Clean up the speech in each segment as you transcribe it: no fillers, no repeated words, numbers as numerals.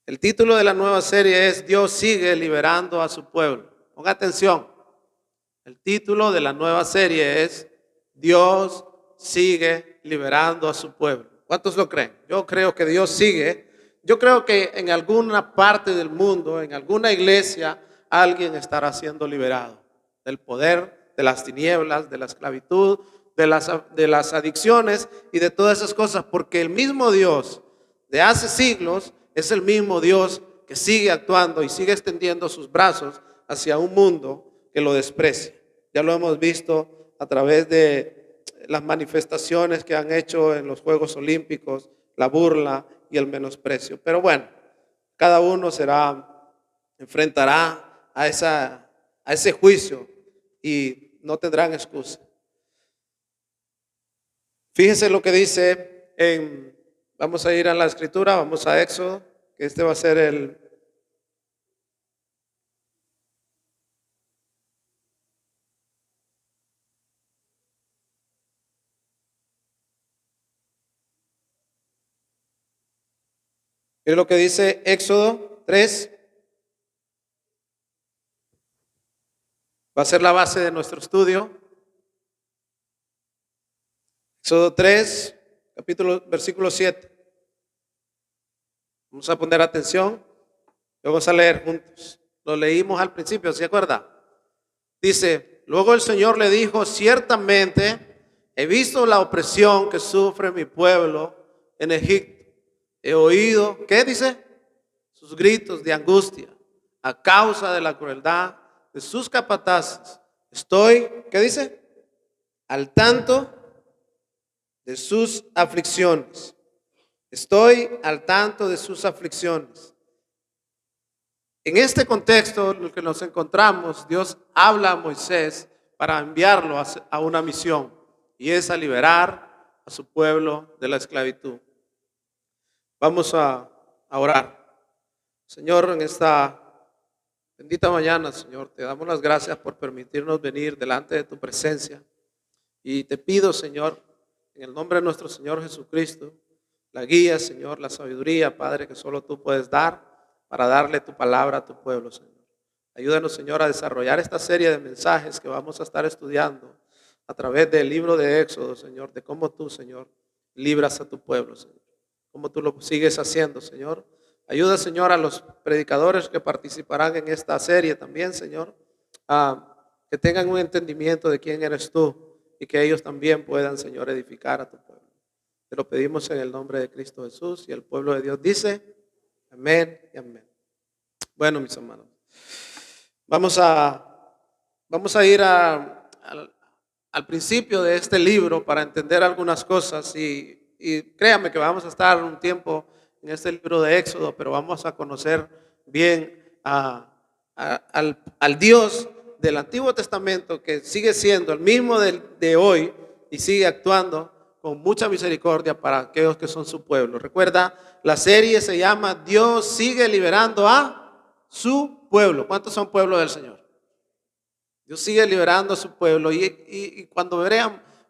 El título de la nueva serie es Dios sigue liberando a su pueblo. Ponga atención. El título de la nueva serie es Dios sigue liberando a su pueblo. ¿Cuántos lo creen? Yo creo que Dios sigue. Yo creo que en alguna parte del mundo, en alguna iglesia, alguien estará siendo liberado del poder, de las tinieblas, de la esclavitud, de las adicciones y de todas esas cosas, porque el mismo Dios de hace siglos es el mismo Dios que sigue actuando y sigue extendiendo sus brazos hacia un mundo que lo desprecia. Ya lo hemos visto a través de las manifestaciones que han hecho en los Juegos Olímpicos, la burla y el menosprecio. Pero bueno, cada uno enfrentará a ese juicio y no tendrán excusa. Fíjense lo que dice vamos a ir a la escritura, vamos a Éxodo, que este va a ser es lo que dice Éxodo 3. Va a ser la base de nuestro estudio. Éxodo 3, versículo 7. Vamos a poner atención y vamos a leer juntos. Lo leímos al principio, ¿se acuerda? Dice, luego el Señor le dijo, ciertamente he visto la opresión que sufre mi pueblo en Egipto. He oído, ¿qué dice? Sus gritos de angustia a causa de la crueldad de sus capataces. Estoy, ¿qué dice? Al tanto de sus aflicciones. Estoy al tanto de sus aflicciones. En este contexto en el que nos encontramos, Dios habla a Moisés para enviarlo a una misión, y es a liberar a su pueblo de la esclavitud. Vamos a orar. Señor, en esta bendita mañana, Señor, te damos las gracias por permitirnos venir delante de tu presencia. Y te pido, Señor, en el nombre de nuestro Señor Jesucristo, la guía, Señor, la sabiduría, Padre, que solo tú puedes dar para darle tu palabra a tu pueblo, Señor. Ayúdanos, Señor, a desarrollar esta serie de mensajes que vamos a estar estudiando a través del libro de Éxodo, Señor, de cómo tú, Señor, libras a tu pueblo, Señor. Cómo tú lo sigues haciendo, Señor. Ayuda, Señor, a los predicadores que participarán en esta serie también, Señor, que tengan un entendimiento de quién eres tú y que ellos también puedan, Señor, edificar a tu pueblo. Te lo pedimos en el nombre de Cristo Jesús y el pueblo de Dios dice, amén y amén. Bueno, mis hermanos, vamos a ir al principio de este libro para entender algunas cosas y créanme que vamos a estar un tiempo en este libro de Éxodo, pero vamos a conocer bien al Dios del Antiguo Testamento, que sigue siendo el mismo de hoy y sigue actuando con mucha misericordia para aquellos que son su pueblo. Recuerda, la serie se llama Dios sigue liberando a su pueblo. ¿Cuántos son pueblo del Señor? Dios sigue liberando a su pueblo y cuando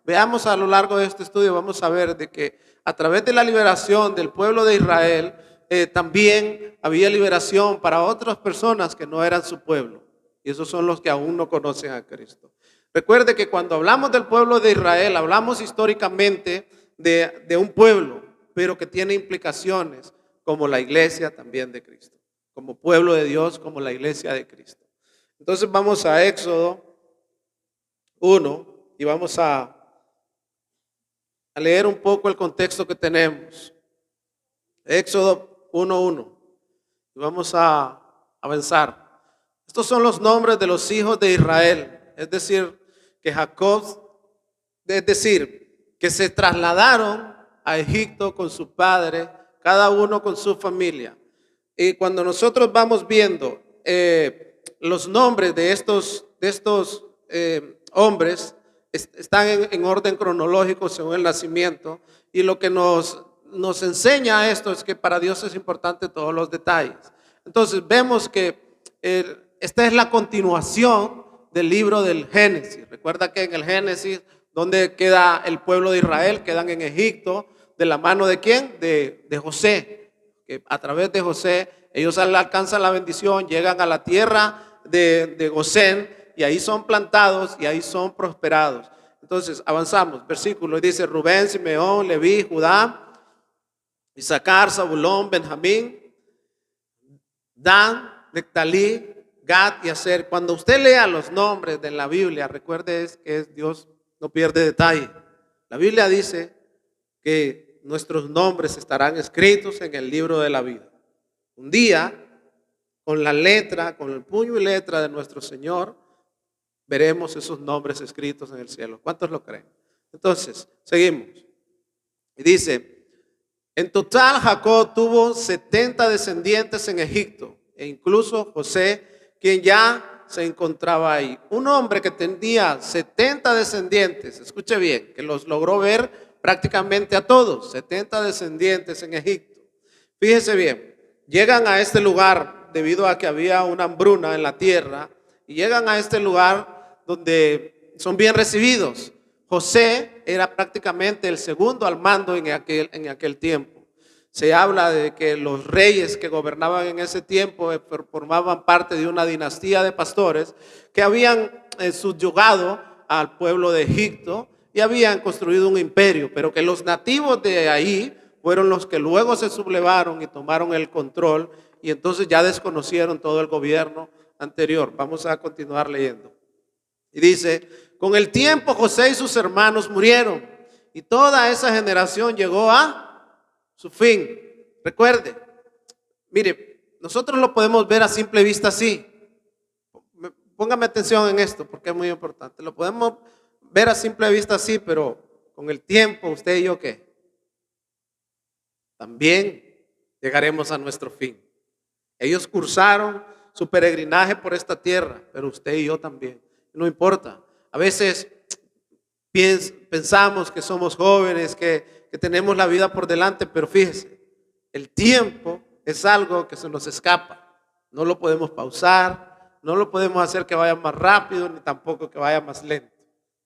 veamos a lo largo de este estudio vamos a ver de que a través de la liberación del pueblo de Israel también había liberación para otras personas que no eran su pueblo, y esos son los que aún no conocen a Cristo. Recuerde que cuando hablamos del pueblo de Israel hablamos históricamente de un pueblo, pero que tiene implicaciones como la iglesia también de Cristo, como pueblo de Dios, como la iglesia de Cristo. Entonces vamos a Éxodo 1 y vamos a leer un poco el contexto que tenemos. Éxodo 1:1. Y vamos a avanzar. Estos son los nombres de los hijos de Israel, es decir, que se trasladaron a Egipto con su padre, cada uno con su familia. Y cuando nosotros vamos viendo los nombres de estos hombres, están en orden cronológico según el nacimiento, y lo que nos enseña esto es que para Dios es importante todos los detalles. Entonces vemos que esta es la continuación del libro del Génesis. Recuerda que en el Génesis, donde queda el pueblo de Israel, quedan en Egipto, de la mano de ¿quién? De José. que a través de José ellos alcanzan la bendición, llegan a la tierra de Gosén y ahí son plantados y ahí son prosperados. Entonces avanzamos, versículo, dice Rubén, Simeón, Leví, Judá, Isaacar, Zabulón, Benjamín, Dan, Nectalí, Gad y Aser. Cuando usted lea los nombres de la Biblia, recuerde que es Dios no pierde detalle. La Biblia dice que nuestros nombres estarán escritos en el libro de la vida. Un día, con la letra, con el puño y letra de nuestro Señor, veremos esos nombres escritos en el cielo. ¿Cuántos lo creen? Entonces, seguimos. Y dice, en total Jacob tuvo 70 descendientes en Egipto, e incluso José, quien ya se encontraba ahí. Un hombre que tenía 70 descendientes, escuche bien, que los logró ver prácticamente a todos, 70 descendientes en Egipto. Fíjese bien, llegan a este lugar debido a que había una hambruna en la tierra, y llegan a este lugar donde son bien recibidos. José era prácticamente el segundo al mando en aquel tiempo. Se habla de que los reyes que gobernaban en ese tiempo formaban parte de una dinastía de pastores que habían subyugado al pueblo de Egipto y habían construido un imperio, pero que los nativos de ahí fueron los que luego se sublevaron y tomaron el control y entonces ya desconocieron todo el gobierno anterior. Vamos a continuar leyendo. Y dice, con el tiempo José y sus hermanos murieron y toda esa generación llegó a su fin. Recuerde, mire, nosotros lo podemos ver a simple vista así. Póngame atención en esto porque es muy importante. Lo podemos ver a simple vista así, pero con el tiempo, usted y yo, ¿qué? También llegaremos a nuestro fin. Ellos cursaron su peregrinaje por esta tierra, pero usted y yo también. No importa. A veces pensamos que somos jóvenes, que tenemos la vida por delante, pero fíjese, el tiempo es algo que se nos escapa. No lo podemos pausar, no lo podemos hacer que vaya más rápido, ni tampoco que vaya más lento.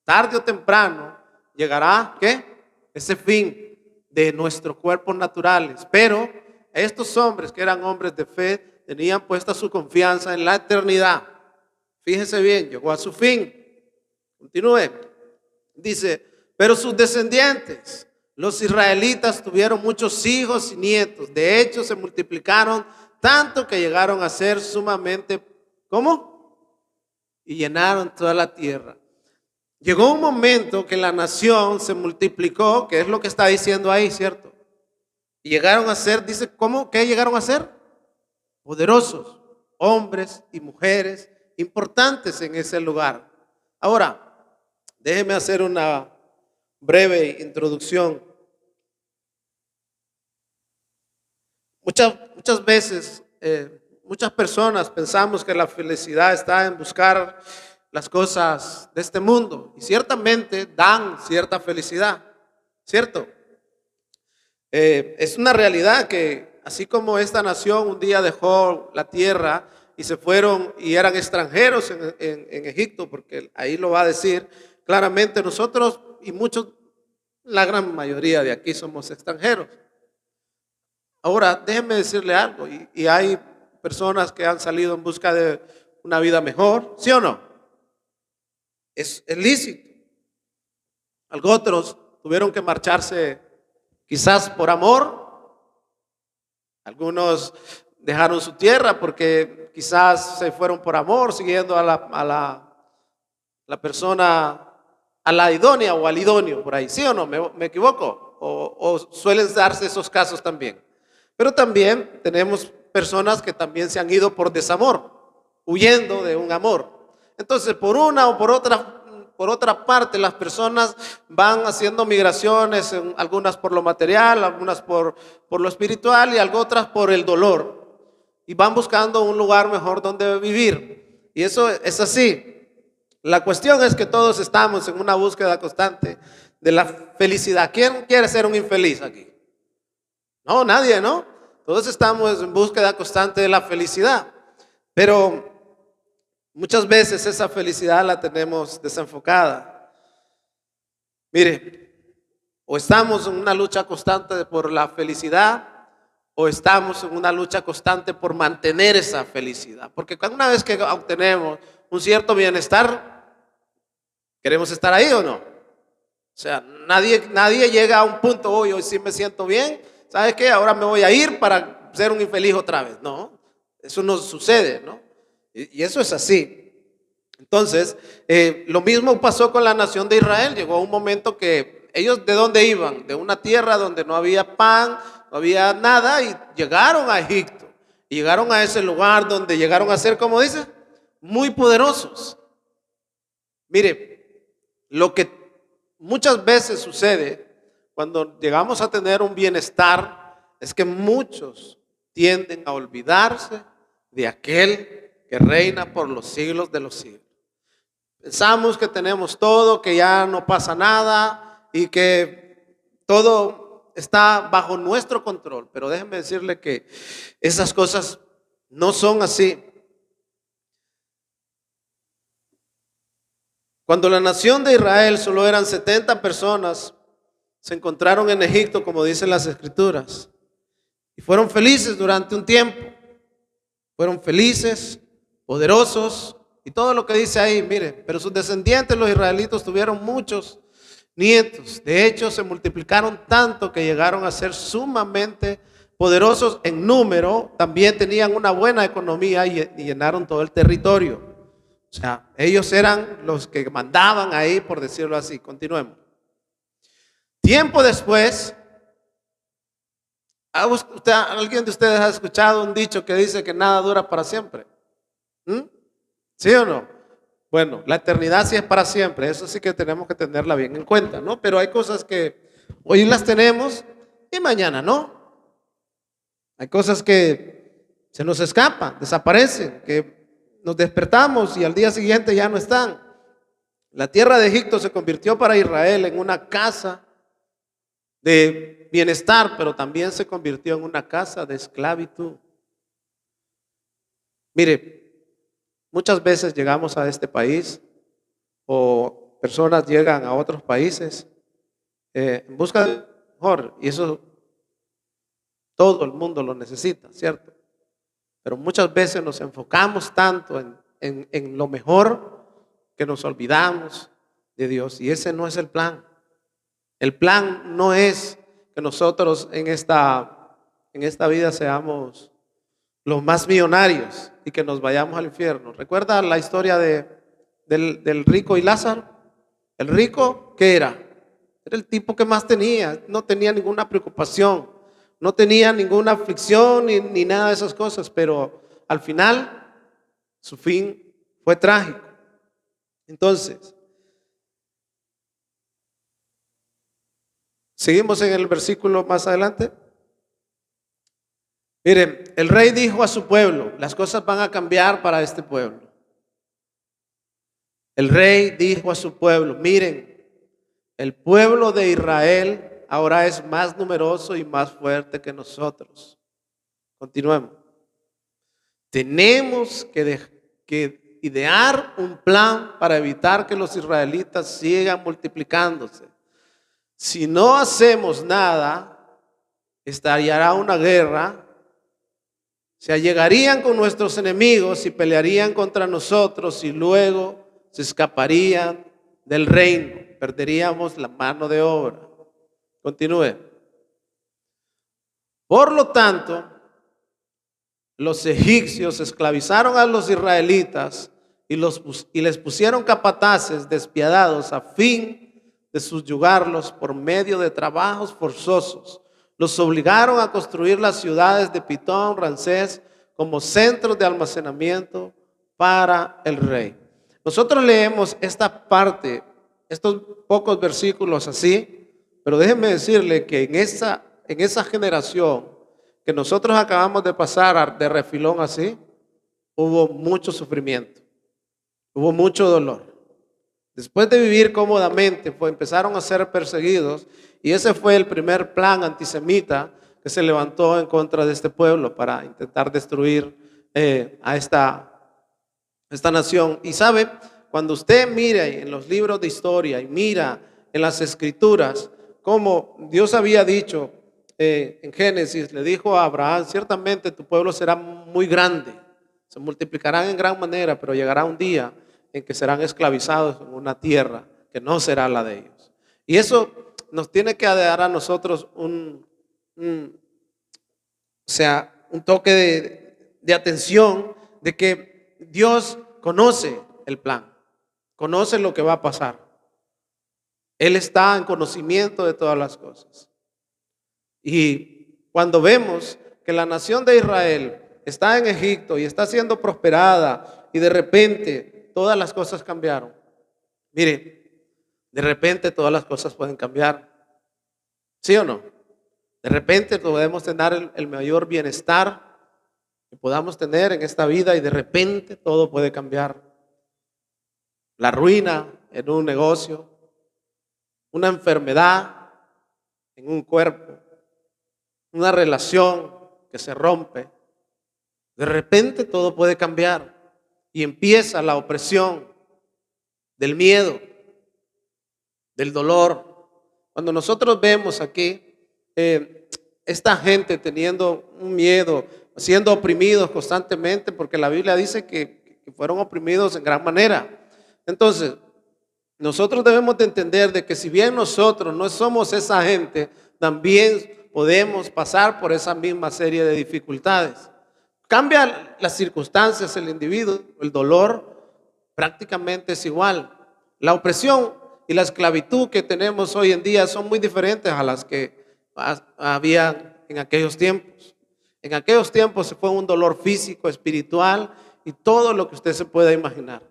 Tarde o temprano llegará, ¿qué? Ese fin de nuestros cuerpos naturales. Pero estos hombres que eran hombres de fe tenían puesta su confianza en la eternidad. Fíjese bien, llegó a su fin. Continúe. Dice, pero sus descendientes, los israelitas, tuvieron muchos hijos y nietos. De hecho, se multiplicaron tanto que llegaron a ser sumamente, ¿cómo? Y llenaron toda la tierra. Llegó un momento que la nación se multiplicó, que es lo que está diciendo ahí, ¿cierto? Y llegaron a ser, dice, ¿cómo? ¿Qué llegaron a ser? Poderosos, hombres y mujeres importantes en ese lugar. Ahora, déjeme hacer una breve introducción. Muchas veces, muchas personas pensamos que la felicidad está en buscar las cosas de este mundo y ciertamente dan cierta felicidad, ¿cierto? Es una realidad que así como esta nación un día dejó la tierra y se fueron y eran extranjeros en Egipto, porque ahí lo va a decir claramente, nosotros y muchos, la gran mayoría de aquí somos extranjeros. Ahora, déjenme decirle algo, y hay personas que han salido en busca de una vida mejor, ¿sí o no? Es lícito. Algunos otros tuvieron que marcharse quizás por amor, algunos dejaron su tierra porque quizás se fueron por amor, siguiendo a la persona, a la idónea o al idóneo por ahí, ¿sí o no? ¿Me equivoco? O suelen darse esos casos también. Pero también tenemos personas que también se han ido por desamor, huyendo de un amor. Entonces, por una o por otra parte, las personas van haciendo migraciones, algunas por lo material, algunas por lo espiritual y otras por el dolor. Y van buscando un lugar mejor donde vivir. Y eso es así. La cuestión es que todos estamos en una búsqueda constante de la felicidad. ¿Quién quiere ser un infeliz aquí? No, nadie, ¿no? Todos estamos en búsqueda constante de la felicidad. Pero muchas veces esa felicidad la tenemos desenfocada. Mire, o estamos en una lucha constante por la felicidad, o estamos en una lucha constante por mantener esa felicidad? Porque una vez que obtenemos un cierto bienestar, ¿queremos estar ahí o no? O sea, nadie llega a un punto, hoy sí me siento bien, ¿sabes qué? Ahora me voy a ir para ser un infeliz otra vez. No, eso no sucede, ¿no? Y eso es así. Entonces, lo mismo pasó con la nación de Israel. Llegó un momento que ellos, ¿de dónde iban? De una tierra donde no había pan, no había nada, y llegaron a Egipto. Y llegaron a ese lugar donde llegaron a ser, como dice, muy poderosos. Mire, lo que muchas veces sucede cuando llegamos a tener un bienestar es que muchos tienden a olvidarse de aquel que reina por los siglos de los siglos. Pensamos que tenemos todo, que ya no pasa nada y que todo está bajo nuestro control. Pero déjenme decirle que esas cosas no son así. Cuando la nación de Israel solo eran 70 personas, se encontraron en Egipto, como dicen las Escrituras, y fueron felices durante un tiempo. Fueron felices, poderosos, y todo lo que dice ahí, mire, pero sus descendientes, los israelitas, tuvieron muchos nietos. De hecho, se multiplicaron tanto que llegaron a ser sumamente poderosos en número. También tenían una buena economía y llenaron todo el territorio. O sea, ellos eran los que mandaban ahí, por decirlo así. Continuemos. Tiempo después, ¿alguien de ustedes ha escuchado un dicho que dice que nada dura para siempre? ¿Sí o no? Bueno, la eternidad sí es para siempre, eso sí que tenemos que tenerla bien en cuenta, ¿no? Pero hay cosas que hoy las tenemos y mañana no. Hay cosas que se nos escapan, desaparecen, que nos despertamos y al día siguiente ya no están. La tierra de Egipto se convirtió para Israel en una casa de bienestar, pero también se convirtió en una casa de esclavitud. Mire, muchas veces llegamos a este país o personas llegan a otros países en busca de lo mejor, y eso todo el mundo lo necesita, ¿cierto? Pero muchas veces nos enfocamos tanto en lo mejor que nos olvidamos de Dios, y ese no es el plan. El plan no es que nosotros en esta vida seamos los más millonarios y que nos vayamos al infierno. ¿Recuerda la historia del rico y Lázaro? El rico, ¿qué era? Era el tipo que más tenía, no tenía ninguna preocupación, no tenía ninguna aflicción ni nada de esas cosas, pero al final su fin fue trágico. Entonces, seguimos en el versículo más adelante. Miren, el rey dijo a su pueblo, las cosas van a cambiar para este pueblo. El rey dijo a su pueblo, miren, el pueblo de Israel ahora es más numeroso y más fuerte que nosotros. Continuemos. Tenemos que idear un plan para evitar que los israelitas sigan multiplicándose. Si no hacemos nada, estallará una guerra. Se allegarían con nuestros enemigos y pelearían contra nosotros y luego se escaparían del reino. Perderíamos la mano de obra. Continúe. Por lo tanto, los egipcios esclavizaron a los israelitas y les pusieron capataces despiadados a fin de subyugarlos por medio de trabajos forzosos. Los obligaron a construir las ciudades de Pitón, Ramsés, como centros de almacenamiento para el rey. Nosotros leemos esta parte, estos pocos versículos así, pero déjenme decirle que en esa generación que nosotros acabamos de pasar de refilón así, hubo mucho sufrimiento, hubo mucho dolor. Después de vivir cómodamente, empezaron a ser perseguidos, y ese fue el primer plan antisemita que se levantó en contra de este pueblo para intentar destruir a esta nación. Y sabe, cuando usted mira en los libros de historia y mira en las escrituras cómo Dios había dicho en Génesis, le dijo a Abraham, ciertamente tu pueblo será muy grande, se multiplicarán en gran manera, pero llegará un día en que serán esclavizados en una tierra que no será la de ellos. Y eso nos tiene que dar a nosotros un toque de atención de que Dios conoce el plan, conoce lo que va a pasar. Él está en conocimiento de todas las cosas. Y cuando vemos que la nación de Israel está en Egipto y está siendo prosperada y de repente todas las cosas cambiaron. Mire, de repente todas las cosas pueden cambiar. ¿Sí o no? De repente podemos tener el mayor bienestar que podamos tener en esta vida y de repente todo puede cambiar. La ruina en un negocio, una enfermedad en un cuerpo, una relación que se rompe. De repente todo puede cambiar y empieza la opresión del miedo, del dolor. Cuando nosotros vemos aquí esta gente teniendo un miedo, siendo oprimidos constantemente, porque la Biblia dice que fueron oprimidos en gran manera. Entonces, nosotros debemos de entender de que si bien nosotros no somos esa gente, también podemos pasar por esa misma serie de dificultades. Cambian las circunstancias, el individuo, el dolor prácticamente es igual. La opresión y la esclavitud que tenemos hoy en día son muy diferentes a las que había en aquellos tiempos. En aquellos tiempos fue un dolor físico, espiritual y todo lo que usted se pueda imaginar.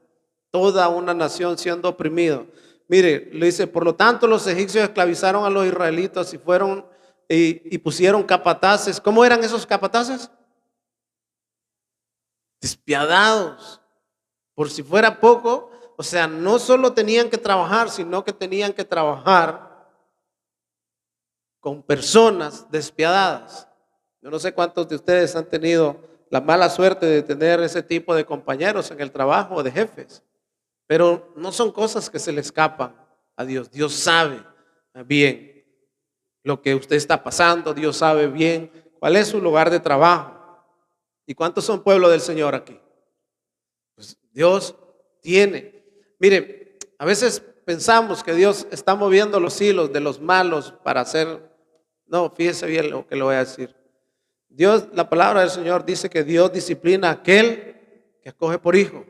Toda una nación siendo oprimido. Mire, le dice, por lo tanto los egipcios esclavizaron a los israelitas y fueron y pusieron capataces. ¿Cómo eran esos capataces? Despiadados. Por si fuera poco, o sea, no solo tenían que trabajar, sino que tenían que trabajar con personas despiadadas. Yo no sé cuántos de ustedes han tenido la mala suerte de tener ese tipo de compañeros en el trabajo o de jefes. Pero no son cosas que se le escapan a Dios. Dios sabe bien lo que usted está pasando. Dios sabe bien cuál es su lugar de trabajo. ¿Y cuántos son pueblo del Señor aquí? Pues Dios tiene. Mire, a veces pensamos que Dios está moviendo los hilos de los malos para hacer. No, fíjese bien lo que le voy a decir. Dios, la palabra del Señor dice que Dios disciplina a aquel que escoge por hijo,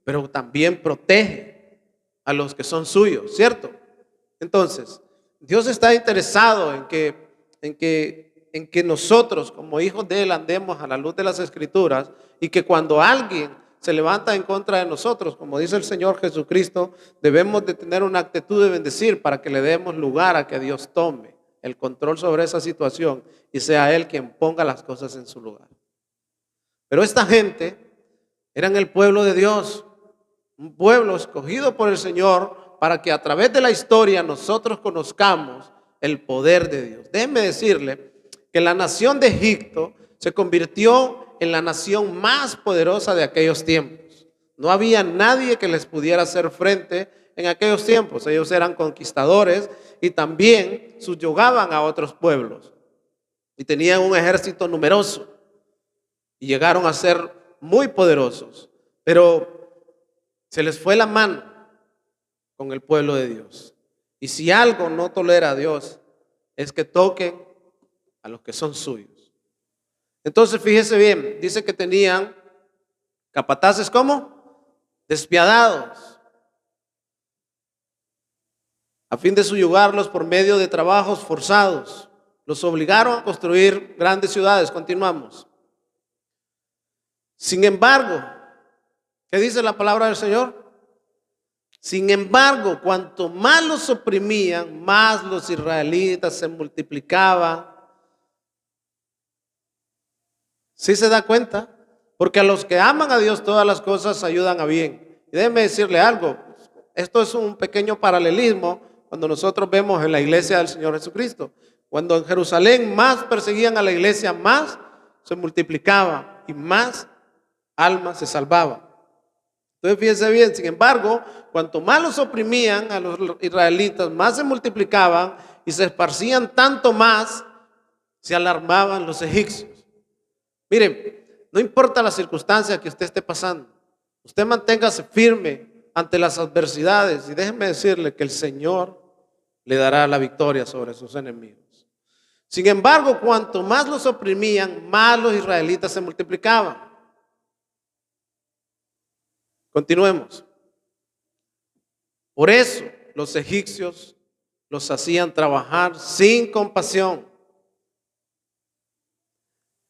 pero también protege a los que son suyos, ¿cierto? Entonces, Dios está interesado en que nosotros como hijos de Él andemos a la luz de las Escrituras y que cuando alguien se levanta en contra de nosotros, como dice el Señor Jesucristo, debemos de tener una actitud de bendecir para que le demos lugar a que Dios tome el control sobre esa situación y sea Él quien ponga las cosas en su lugar. Pero esta gente eran el pueblo de Dios, un pueblo escogido por el Señor para que a través de la historia nosotros conozcamos el poder de Dios. Déjenme decirle que la nación de Egipto se convirtió en la nación más poderosa de aquellos tiempos. No había nadie que les pudiera hacer frente en aquellos tiempos. Ellos eran conquistadores y también subyugaban a otros pueblos. Y tenían un ejército numeroso. Y llegaron a ser muy poderosos. Pero se les fue la mano con el pueblo de Dios. Y si algo no tolera a Dios, es que toquen a los que son suyos. Entonces fíjese bien, dice que tenían capataces ¿cómo? Despiadados, a fin de subyugarlos por medio de trabajos forzados. Los obligaron a construir grandes ciudades. Continuamos. Sin embargo, ¿qué dice la palabra del Señor? Sin embargo, cuanto más los oprimían, más los israelitas se multiplicaban. ¿Sí se da cuenta? Porque a los que aman a Dios todas las cosas ayudan a bien. Y déjenme decirle algo, esto es un pequeño paralelismo cuando nosotros vemos en la iglesia del Señor Jesucristo. Cuando en Jerusalén más perseguían a la iglesia, más se multiplicaba y más almas se salvaban. Entonces fíjense bien, sin embargo, cuanto más los oprimían a los israelitas, más se multiplicaban y se esparcían tanto más se alarmaban los egipcios. Mire, no importa la circunstancia que usted esté pasando, usted manténgase firme ante las adversidades y déjeme decirle que el Señor le dará la victoria sobre sus enemigos. Sin embargo, cuanto más los oprimían, más los israelitas se multiplicaban. Continuemos. Por eso los egipcios los hacían trabajar sin compasión.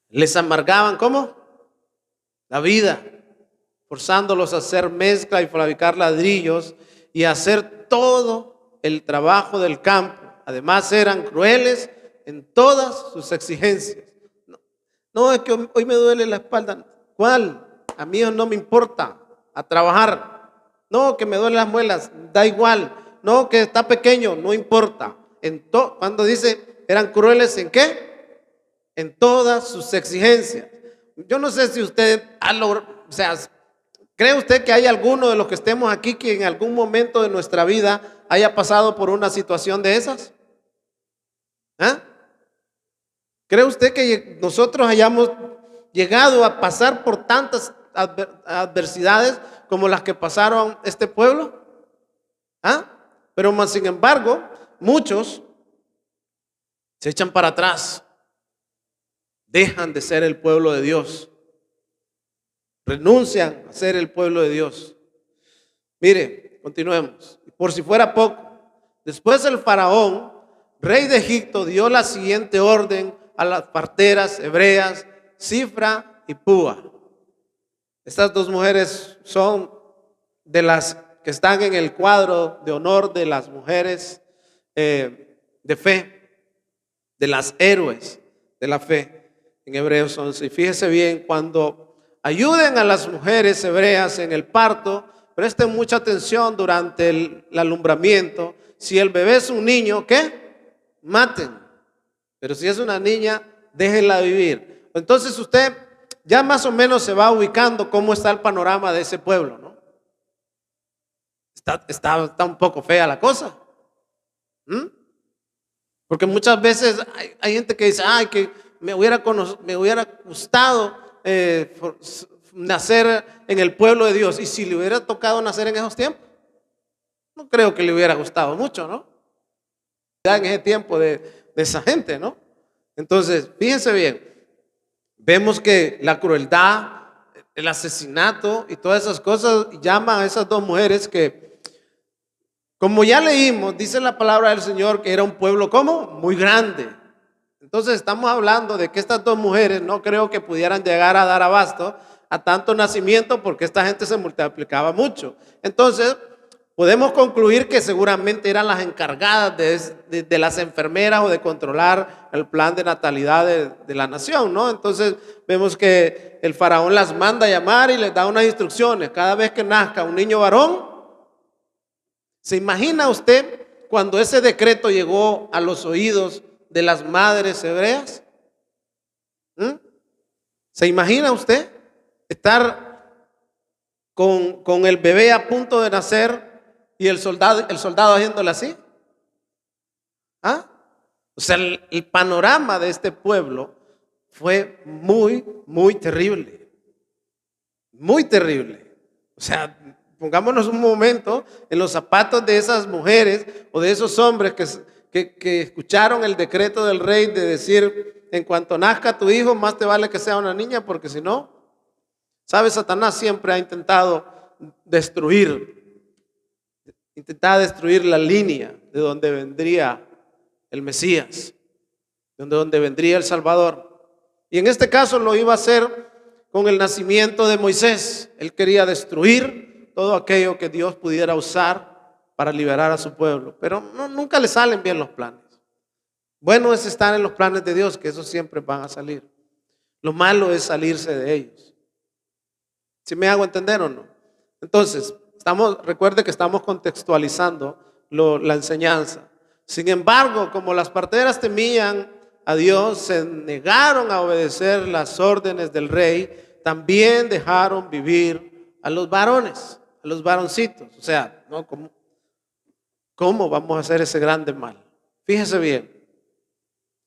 Les amargaban, ¿cómo? La vida, forzándolos a hacer mezcla y fabricar ladrillos y a hacer todo el trabajo del campo. Además eran crueles en todas sus exigencias. No, es que hoy me duele la espalda. ¿Cuál? A mí no me importa. A trabajar. No, que me duelen las muelas. Da igual. No, que está pequeño. No importa. Cuando dice, eran crueles ¿en qué? En todas sus exigencias. Yo no sé si usted ha logrado, o sea, ¿cree usted que hay alguno de los que estemos aquí que en algún momento de nuestra vida haya pasado por una situación de esas? ¿Ah? ¿Cree usted que nosotros hayamos llegado a pasar por tantas adversidades como las que pasaron este pueblo? ¿Ah? Pero más sin embargo, muchos se echan para atrás, dejan de ser el pueblo de Dios, renuncian a ser el pueblo de Dios. Mire, continuemos. Por si fuera poco, después el faraón, rey de Egipto, dio la siguiente orden a las parteras hebreas, Cifra y Púa. Estas dos mujeres son de las que están en el cuadro de honor de las mujeres de fe, de las héroes de la fe en Hebreos 11. Y fíjese bien, cuando ayuden a las mujeres hebreas en el parto, presten mucha atención durante el alumbramiento. Si el bebé es un niño, ¿qué? Maten. Pero si es una niña, déjenla vivir. Entonces usted ya más o menos se va ubicando cómo está el panorama de ese pueblo, ¿no? Está un poco fea la cosa. Porque muchas veces hay gente que dice, ay, que me hubiera gustado nacer en el pueblo de Dios. Y si le hubiera tocado nacer en esos tiempos, no creo que le hubiera gustado mucho, ¿no? En ese tiempo de esa gente, ¿no? Entonces, fíjense bien, vemos que la crueldad, el asesinato y todas esas cosas llaman a esas dos mujeres que, como ya leímos, dice la palabra del Señor que era un pueblo, ¿cómo? Muy grande. Entonces estamos hablando de que estas dos mujeres no creo que pudieran llegar a dar abasto a tanto nacimiento porque esta gente se multiplicaba mucho. Entonces podemos concluir que seguramente eran las encargadas de las enfermeras o de controlar el plan de natalidad de la nación, ¿no? Entonces vemos que el faraón las manda a llamar y les da unas instrucciones. Cada vez que nazca un niño varón, ¿se imagina usted cuando ese decreto llegó a los oídos de las madres hebreas? ¿Se imagina usted estar con el bebé a punto de nacer y el soldado haciéndole así? ¿Ah? O sea, el panorama de este pueblo fue muy, muy terrible. Muy terrible. O sea, pongámonos un momento en los zapatos de esas mujeres o de esos hombres que escucharon el decreto del rey de decir, en cuanto nazca tu hijo, más te vale que sea una niña, porque si no, ¿sabes? Satanás siempre ha intentado destruir la línea de donde vendría el Mesías, de donde vendría el Salvador. Y en este caso lo iba a hacer con el nacimiento de Moisés. Él quería destruir todo aquello que Dios pudiera usar para liberar a su pueblo, pero nunca le salen bien los planes. Bueno es estar en los planes de Dios, que esos siempre van a salir. Lo malo es salirse de ellos. ¿Sí me hago entender o no? Entonces, recuerde que estamos contextualizando la enseñanza. Sin embargo, como las parteras temían a Dios, se negaron a obedecer las órdenes del rey, también dejaron vivir a los varones, a los varoncitos. O sea, ¿no? ¿Cómo vamos a hacer ese grande mal? Fíjese bien.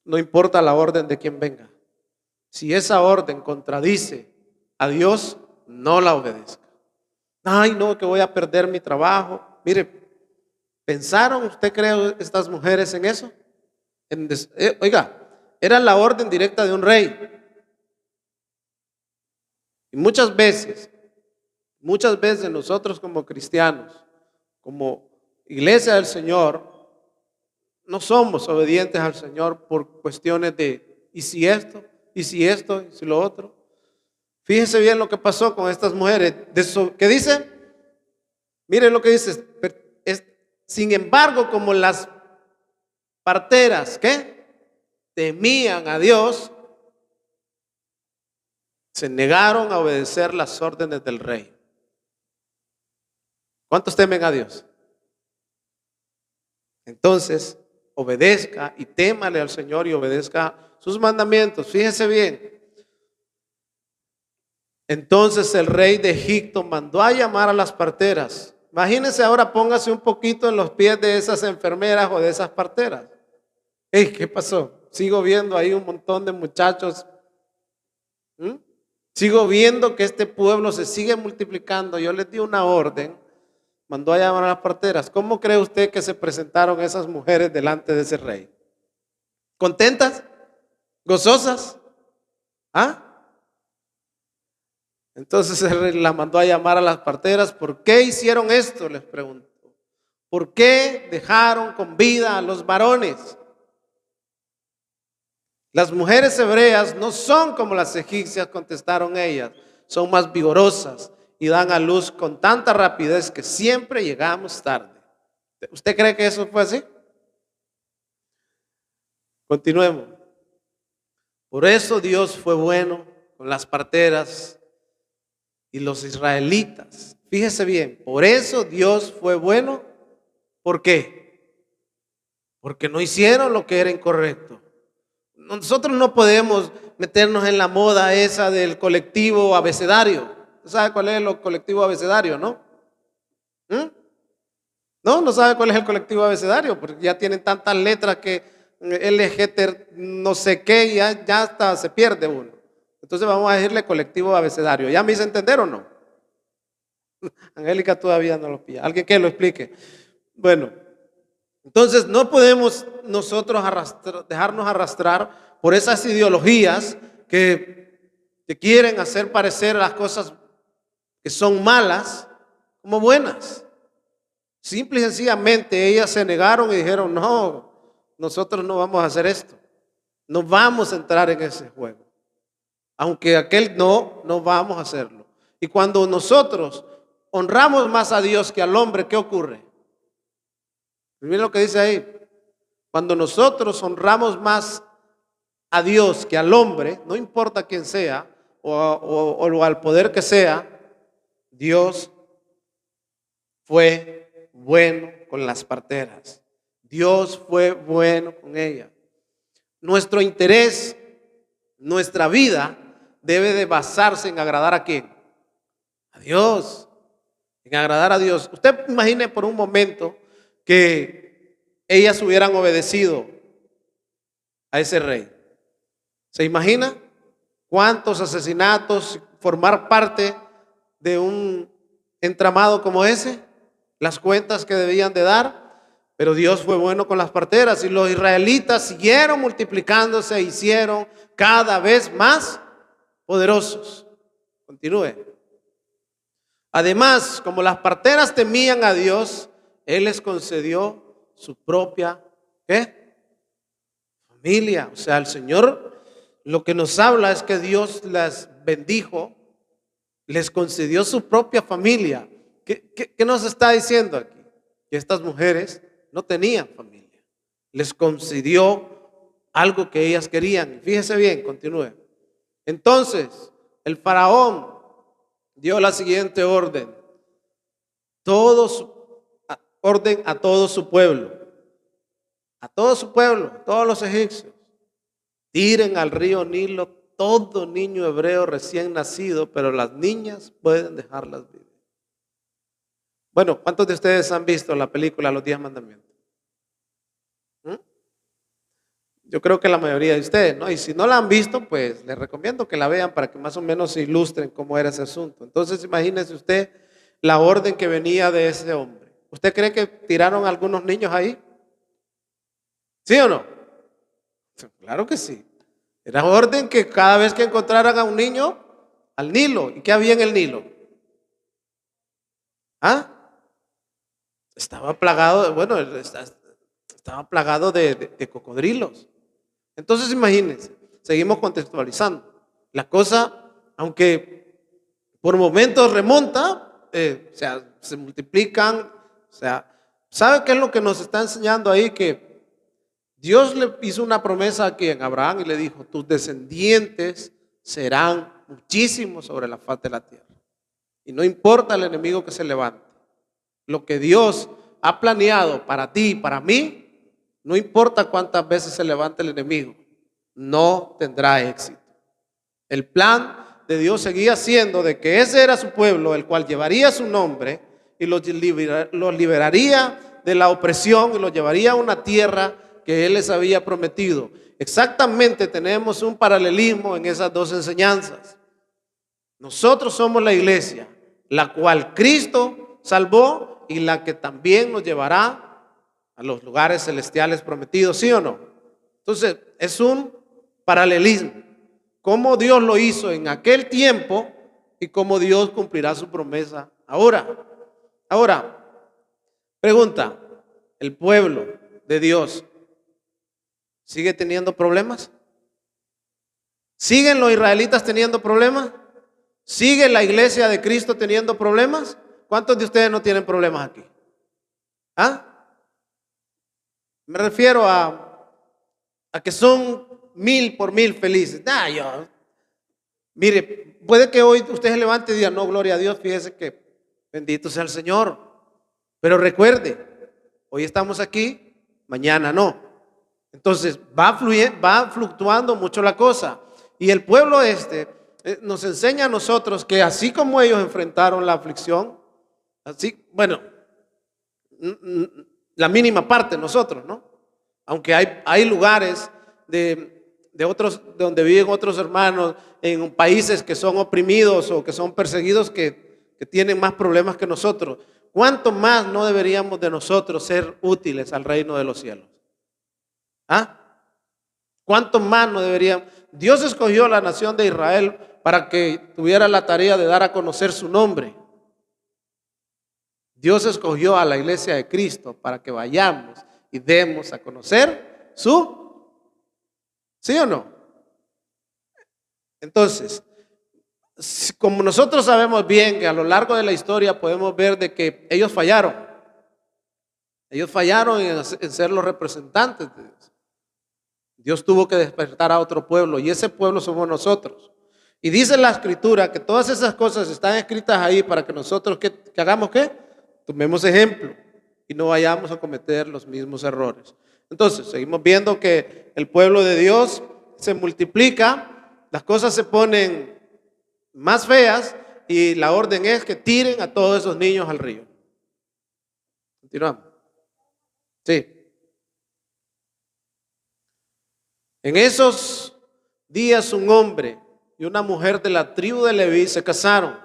no importa la orden de quien venga. Si esa orden contradice a Dios, no la obedezca. Ay, no, que voy a perder mi trabajo. Mire, ¿pensaron, usted cree, estas mujeres en eso? Oiga, era la orden directa de un rey. Y muchas veces nosotros como cristianos, como iglesia del Señor, no somos obedientes al Señor por cuestiones de, ¿y si esto? ¿Y si esto? ¿Y si lo otro? Fíjense bien lo que pasó con estas mujeres. ¿Qué dice? Miren lo que dice. Sin embargo, como las parteras, ¿qué? Temían a Dios, se negaron a obedecer las órdenes del rey. ¿Cuántos temen a Dios? Entonces, obedezca y témale al Señor y obedezca sus mandamientos. Fíjese bien. Entonces el rey de Egipto mandó a llamar a las parteras. Imagínense ahora, póngase un poquito en los pies de esas enfermeras o de esas parteras. Hey, ¿qué pasó? Sigo viendo ahí un montón de muchachos. Sigo viendo que este pueblo se sigue multiplicando. Yo les di una orden, mandó a llamar a las parteras. ¿Cómo cree usted que se presentaron esas mujeres delante de ese rey? ¿Contentas? ¿Gozosas? ¿Ah? Entonces el rey la mandó a llamar a las parteras. ¿Por qué hicieron esto?, les preguntó. ¿Por qué dejaron con vida a los varones? Las mujeres hebreas no son como las egipcias, contestaron ellas. Son más vigorosas y dan a luz con tanta rapidez que siempre llegamos tarde. ¿Usted cree que eso fue así? Continuemos. Por eso Dios fue bueno con las parteras y los israelitas. Fíjese bien, por eso Dios fue bueno. ¿Por qué? Porque no hicieron lo que era incorrecto. Nosotros no podemos meternos en la moda esa del colectivo abecedario. ¿Usted sabe cuál es el colectivo abecedario, no? No sabe cuál es el colectivo abecedario, porque ya tienen tantas letras que LGT no sé qué y ya hasta se pierde uno. Entonces vamos a decirle colectivo abecedario. ¿Ya me hice entender o no? Angélica todavía no lo pilla. ¿Alguien que lo explique? Bueno, entonces no podemos nosotros dejarnos arrastrar por esas ideologías que quieren hacer parecer las cosas que son malas como buenas. Simple y sencillamente ellas se negaron y dijeron, no, nosotros no vamos a hacer esto. No vamos a entrar en ese juego. Aunque aquel no vamos a hacerlo. Y cuando nosotros honramos más a Dios que al hombre, ¿qué ocurre? Miren lo que dice ahí. Cuando nosotros honramos más a Dios que al hombre, no importa quién sea o al poder que sea, Dios fue bueno con las parteras. Dios fue bueno con ellas. Nuestro interés, nuestra vida debe de basarse en agradar a quién? A Dios. En agradar a Dios. Usted imagine por un momento que ellas hubieran obedecido a ese rey. ¿Se imagina cuántos asesinatos, formar parte de un entramado como ese? Las cuentas que debían de dar. Pero Dios fue bueno con las parteras y los israelitas siguieron multiplicándose e hicieron cada vez más poderosos. Continúe. Además, como las parteras temían a Dios, Él les concedió su propia, ¿qué? Familia. O sea, el Señor lo que nos habla es que Dios las bendijo, les concedió su propia familia. ¿Qué nos está diciendo aquí? Que estas mujeres no tenían familia. Les concedió algo que ellas querían. Fíjese bien, continúe. Entonces, el faraón dio la siguiente orden. Orden a todo su pueblo. A todo su pueblo, todos los egipcios. Tiren al río Nilo todo niño hebreo recién nacido, pero las niñas pueden dejarlas vivir. Bueno, ¿cuántos de ustedes han visto la película Los 10 Mandamientos? Yo creo que la mayoría de ustedes, ¿no? Y si no la han visto, pues les recomiendo que la vean para que más o menos se ilustren cómo era ese asunto. Entonces, imagínese usted la orden que venía de ese hombre. ¿Usted cree que tiraron a algunos niños ahí? ¿Sí o no? Claro que sí. Era orden que cada vez que encontraran a un niño, al Nilo. ¿Y qué había en el Nilo? ¿Ah? Estaba plagado, bueno, estaba plagado de cocodrilos. Entonces imagínense, seguimos contextualizando. La cosa, aunque por momentos remonta, o sea, se multiplican, o sea, ¿sabe qué es lo que nos está enseñando ahí? Que Dios le hizo una promesa aquí en Abraham y le dijo, tus descendientes serán muchísimos sobre la faz de la tierra. Y no importa el enemigo que se levante. Lo que Dios ha planeado para ti y para mí, no importa cuántas veces se levante el enemigo, no tendrá éxito. El plan de Dios seguía siendo de que ese era su pueblo, el cual llevaría su nombre y los liberaría de la opresión y los llevaría a una tierra que Él les había prometido. Exactamente tenemos un paralelismo en esas dos enseñanzas. Nosotros somos la iglesia, la cual Cristo salvó y la que también nos llevará a los lugares celestiales prometidos, ¿sí o no? Entonces, es un paralelismo. Cómo Dios lo hizo en aquel tiempo y cómo Dios cumplirá su promesa ahora. Ahora, pregunta, ¿el pueblo de Dios sigue teniendo problemas? ¿Siguen los israelitas teniendo problemas? ¿Sigue la iglesia de Cristo teniendo problemas? ¿Cuántos de ustedes no tienen problemas aquí? ¿Ah? Me refiero a que son 1000 por 1000 felices. Mire, puede que hoy usted se levante y diga, no, gloria a Dios, fíjese que bendito sea el Señor. Pero recuerde, hoy estamos aquí, mañana no. Entonces va fluctuando mucho la cosa. Y el pueblo nos enseña a nosotros que así como ellos enfrentaron la aflicción, así, bueno, la mínima parte nosotros, ¿no? Aunque hay lugares de otros, donde viven otros hermanos en países que son oprimidos o que son perseguidos que tienen más problemas que nosotros. ¿Cuánto más no deberíamos de nosotros ser útiles al reino de los cielos? ¿Ah? ¿Cuánto más no deberíamos? Dios escogió a la nación de Israel para que tuviera la tarea de dar a conocer su nombre. Dios escogió a la iglesia de Cristo para que vayamos y demos a conocer su, ¿sí o no? Entonces, como nosotros sabemos bien que a lo largo de la historia podemos ver de que ellos fallaron en ser los representantes de Dios. Dios tuvo que despertar a otro pueblo y ese pueblo somos nosotros. Y dice la escritura que todas esas cosas están escritas ahí para que nosotros que hagamos ¿qué? Tomemos ejemplo y no vayamos a cometer los mismos errores. Entonces, seguimos viendo que el pueblo de Dios se multiplica, las cosas se ponen más feas y la orden es que tiren a todos esos niños al río. Continuamos. Sí. En esos días un hombre y una mujer de la tribu de Leví se casaron.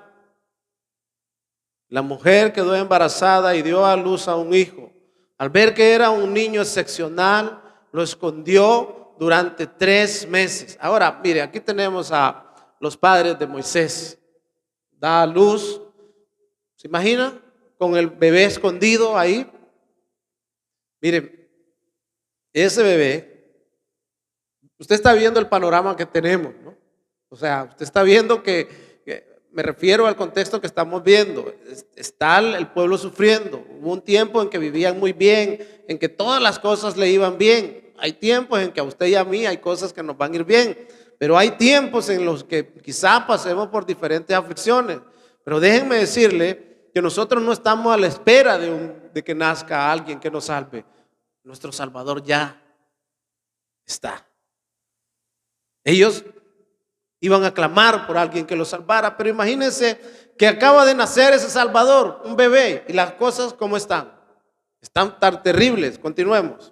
La mujer quedó embarazada y dio a luz a un hijo. Al ver que era un niño excepcional, lo escondió durante 3 meses. Ahora, mire, aquí tenemos a los padres de Moisés. Da a luz, ¿se imagina? Con el bebé escondido ahí. Mire, ese bebé, usted está viendo el panorama que tenemos, ¿no? O sea, usted está viendo que me refiero al contexto que estamos viendo. Está el pueblo sufriendo. Hubo un tiempo en que vivían muy bien, en que todas las cosas le iban bien. Hay tiempos en que a usted y a mí hay cosas que nos van a ir bien, pero hay tiempos en los que quizá pasemos por diferentes aflicciones. Pero déjenme decirle que nosotros no estamos a la espera de que nazca alguien que nos salve. Nuestro Salvador ya está. Ellos iban a clamar por alguien que los salvara, pero imagínense que acaba de nacer ese Salvador, un bebé, y las cosas ¿cómo están? Están tan terribles. Continuemos.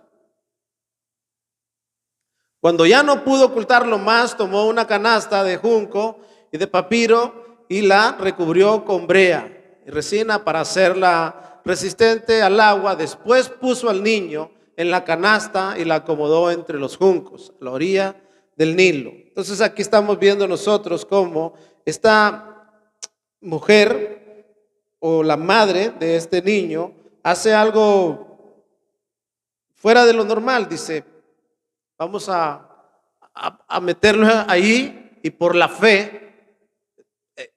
Cuando ya no pudo ocultarlo más, tomó una canasta de junco y de papiro y la recubrió con brea y resina para hacerla resistente al agua. Después puso al niño en la canasta y la acomodó entre los juncos, a la orilla del Nilo. Entonces aquí estamos viendo nosotros cómo esta mujer o la madre de este niño hace algo fuera de lo normal. Dice, vamos a meterlo ahí, y por la fe,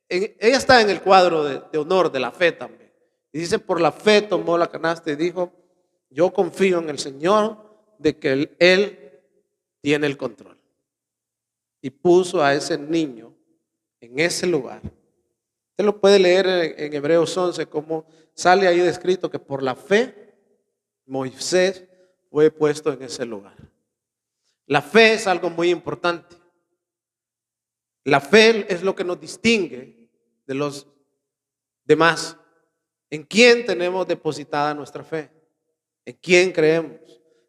ella está en el cuadro de honor de la fe también. Y dice, por la fe tomó la canasta y dijo, yo confío en el Señor de que Él tiene el control. Y puso a ese niño en ese lugar. Usted lo puede leer en Hebreos 11, como sale ahí descrito que por la fe Moisés fue puesto en ese lugar. La fe es algo muy importante. La fe es lo que nos distingue de los demás. ¿En quién tenemos depositada nuestra fe? ¿En quién creemos?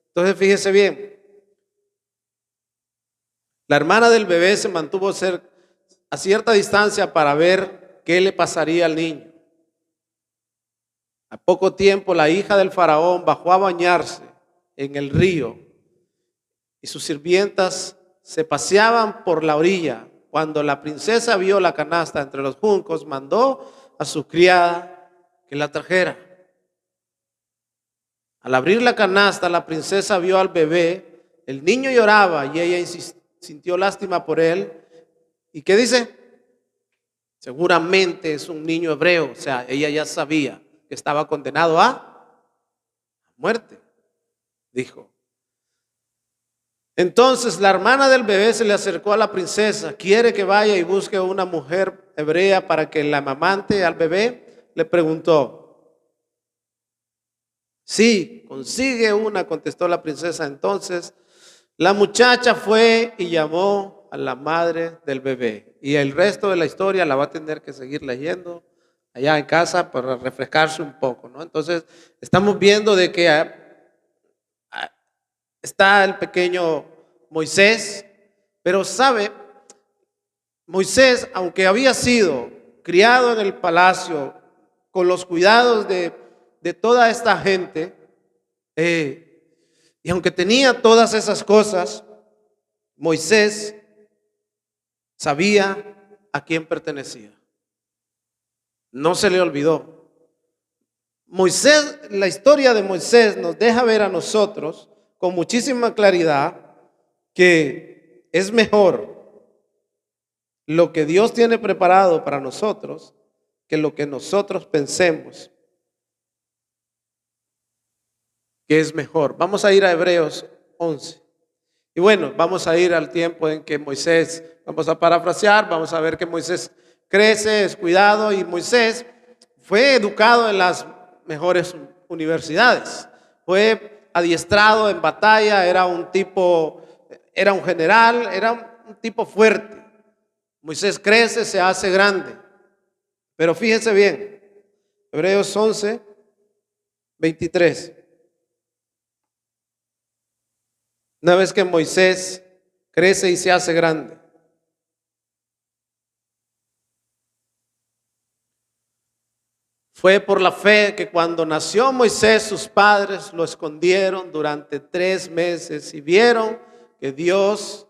Entonces fíjese bien, la hermana del bebé se mantuvo a cierta distancia para ver qué le pasaría al niño. A poco tiempo la hija del faraón bajó a bañarse en el río y sus sirvientas se paseaban por la orilla. Cuando la princesa vio la canasta entre los juncos, mandó a su criada que la trajera. Al abrir la canasta, la princesa vio al bebé. El niño lloraba y ella sintió lástima por él. ¿Y qué dice? Seguramente es un niño hebreo. O sea, ella ya sabía que estaba condenado a muerte, dijo. Entonces la hermana del bebé se le acercó a la princesa. Quiere que vaya y busque una mujer hebrea para que la amamante al bebé. Le preguntó. Sí, consigue una, contestó la princesa. Entonces la muchacha fue y llamó a la madre del bebé. Y el resto de la historia la va a tener que seguir leyendo allá en casa para refrescarse un poco, ¿no? Entonces estamos viendo de que está el pequeño Moisés, pero sabe, Moisés, aunque había sido criado en el palacio con los cuidados de toda esta gente, y aunque tenía todas esas cosas, Moisés sabía a quién pertenecía. No se le olvidó. Moisés, la historia de Moisés nos deja ver a nosotros con muchísima claridad que es mejor lo que Dios tiene preparado para nosotros que lo que nosotros pensemos que es mejor. Vamos a ir a Hebreos 11. Y bueno, vamos a ir al tiempo en que Moisés, vamos a parafrasear, vamos a ver que Moisés crece, es cuidado, y Moisés fue educado en las mejores universidades. Fue adiestrado en batalla, era un general, era un tipo fuerte. Moisés crece, se hace grande. Pero fíjense bien, Hebreos 11, 23. Una vez que Moisés crece y se hace grande, fue por la fe que cuando nació Moisés, sus padres lo escondieron durante 3 meses y vieron que Dios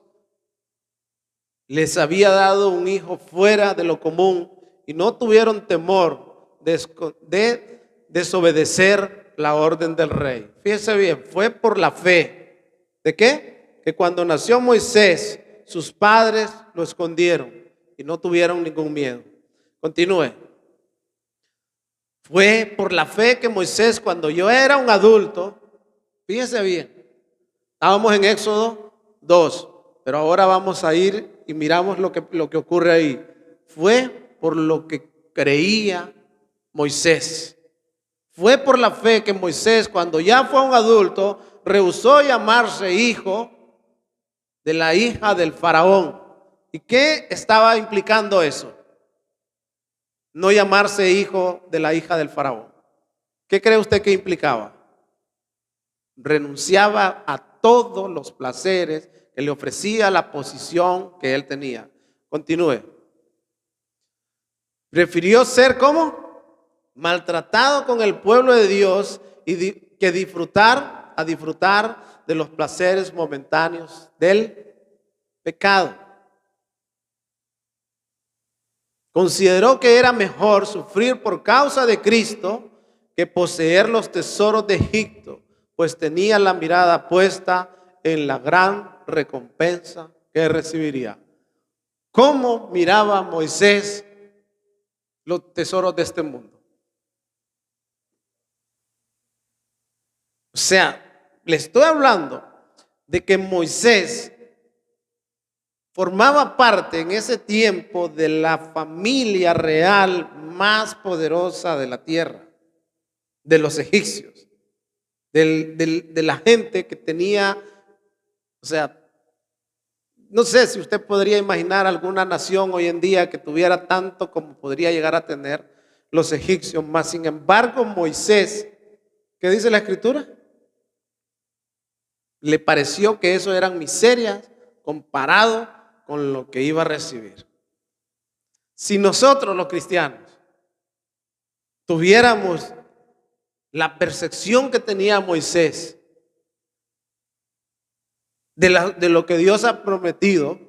les había dado un hijo fuera de lo común y no tuvieron temor de desobedecer la orden del rey. Fíjense bien, fue por la fe. ¿De qué? Que cuando nació Moisés, sus padres lo escondieron y no tuvieron ningún miedo. Continúe. Fue por la fe que Moisés, cuando yo era un adulto, fíjense bien, estábamos en Éxodo 2, pero ahora vamos a ir y miramos lo que ocurre ahí. Fue por lo que creía Moisés. Fue por la fe que Moisés, cuando ya fue un adulto, rehusó llamarse hijo de la hija del faraón. ¿Y qué estaba implicando eso? No llamarse hijo de la hija del faraón. ¿Qué cree usted que implicaba? Renunciaba a todos los placeres que le ofrecía la posición que él tenía. Continúe. Prefirió ser ¿cómo? Maltratado con el pueblo de Dios que disfrutar de los placeres momentáneos del pecado. Consideró que era mejor sufrir por causa de Cristo que poseer los tesoros de Egipto, pues tenía la mirada puesta en la gran recompensa que recibiría. ¿Cómo miraba Moisés los tesoros de este mundo? O sea, le estoy hablando de que Moisés formaba parte en ese tiempo de la familia real más poderosa de la tierra, de los egipcios, de la gente que tenía, o sea, no sé si usted podría imaginar alguna nación hoy en día que tuviera tanto como podría llegar a tener los egipcios, más sin embargo Moisés, ¿qué dice la escritura? Le pareció que eso eran miserias comparado con lo que iba a recibir. Si nosotros los cristianos tuviéramos la percepción que tenía Moisés de lo que Dios ha prometido,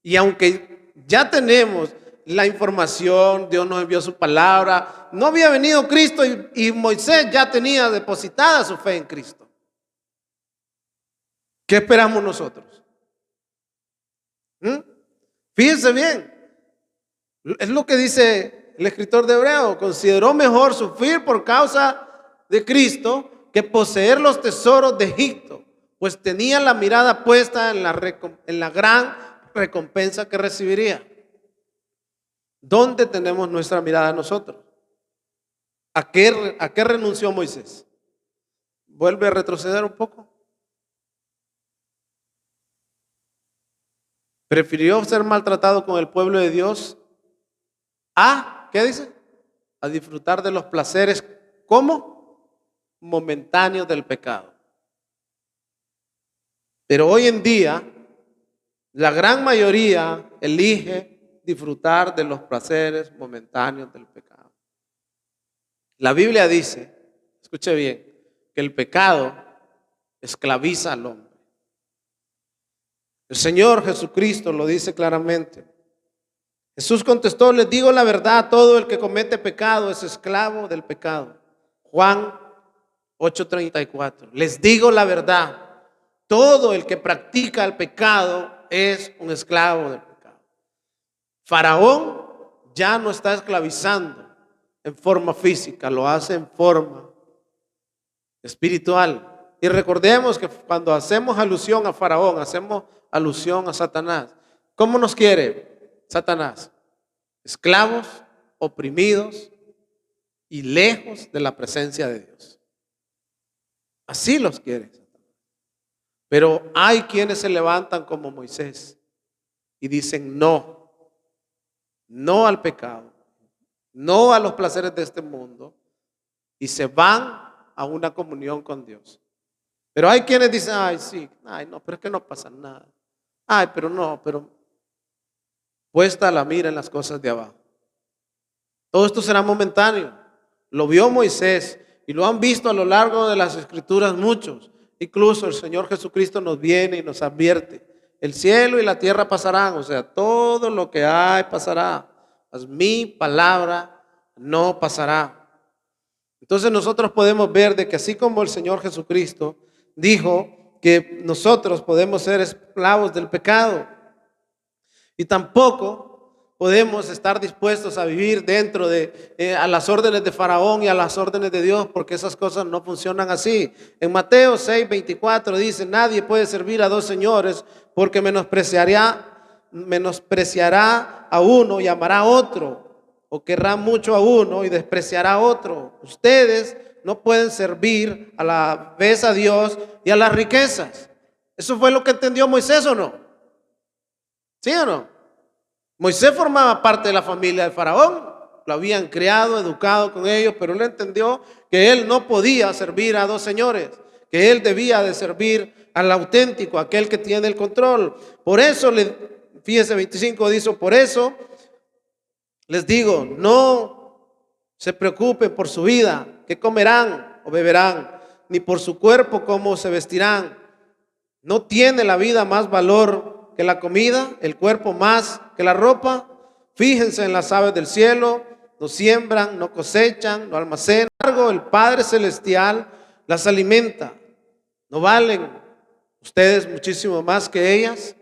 y aunque ya tenemos la información, Dios nos envió su palabra, no había venido Cristo y Moisés ya tenía depositada su fe en Cristo. ¿Qué esperamos nosotros? Fíjense bien, es lo que dice el escritor de Hebreo: consideró mejor sufrir por causa de Cristo que poseer los tesoros de Egipto, pues tenía la mirada puesta en la gran recompensa que recibiría. ¿Dónde tenemos nuestra mirada nosotros? ¿A qué renunció Moisés? Vuelve a retroceder un poco. Prefirió ser maltratado con el pueblo de Dios ¿qué dice? A disfrutar de los placeres, ¿cómo? Momentáneos del pecado. Pero hoy en día, la gran mayoría elige disfrutar de los placeres momentáneos del pecado. La Biblia dice, escuche bien, que el pecado esclaviza al hombre. El Señor Jesucristo lo dice claramente. Jesús contestó: les digo la verdad, todo el que comete pecado es esclavo del pecado. Juan 8:34. Les digo la verdad, todo el que practica el pecado es un esclavo del pecado. Faraón ya no está esclavizando en forma física, lo hace en forma espiritual. Y recordemos que cuando hacemos alusión a Faraón, hacemos alusión a Satanás. ¿Cómo nos quiere Satanás? Esclavos, oprimidos y lejos de la presencia de Dios. Así los quiere Satanás. Pero hay quienes se levantan como Moisés y dicen no, no al pecado, no a los placeres de este mundo, y se van a una comunión con Dios. Pero hay quienes dicen: ay, sí, ay, no, pero es que no pasa nada. Ay, pero no, pero puesta la mira en las cosas de abajo. Todo esto será momentáneo. Lo vio Moisés y lo han visto a lo largo de las escrituras muchos. Incluso el Señor Jesucristo nos viene y nos advierte: el cielo y la tierra pasarán, o sea, todo lo que hay pasará, mas mi palabra no pasará. Entonces nosotros podemos ver de que así como el Señor Jesucristo dijo que nosotros podemos ser esclavos del pecado, y tampoco podemos estar dispuestos a vivir dentro de a las órdenes de Faraón y a las órdenes de Dios, porque esas cosas no funcionan así. En Mateo 6:24 dice: nadie puede servir a dos señores, porque menospreciará a uno y amará a otro, o querrá mucho a uno y despreciará a otro. Ustedes no pueden servir a la vez a Dios y a las riquezas. ¿Eso fue lo que entendió Moisés o no? ¿Sí o no? Moisés formaba parte de la familia de Faraón, lo habían criado, educado con ellos, pero él entendió que él no podía servir a dos señores, que él debía de servir al auténtico, aquel que tiene el control. Por eso, fíjense, 25 dice, por eso les digo, no se preocupen por su vida, qué comerán o beberán, ni por su cuerpo, cómo se vestirán. ¿No tiene la vida más valor que la comida, el cuerpo más que la ropa? Fíjense en las aves del cielo, no siembran, no cosechan, no almacenan. Sin embargo, el Padre Celestial las alimenta. ¿No valen ustedes muchísimo más que ellas?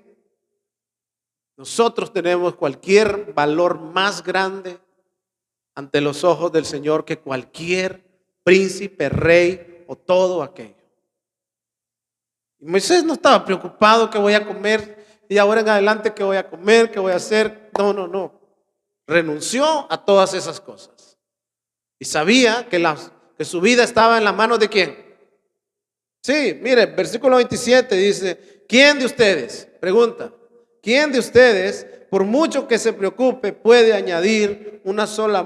Nosotros tenemos cualquier valor más grande ante los ojos del Señor que cualquier príncipe, rey o todo aquello. Y Moisés no estaba preocupado qué voy a comer y ahora en adelante qué voy a comer, qué voy a hacer. No. Renunció a todas esas cosas. Y sabía que su vida estaba en las manos de ¿quién? Sí, mire, versículo 27 dice, ¿quién de ustedes? Pregunta, ¿quién de ustedes, por mucho que se preocupe, puede añadir una sola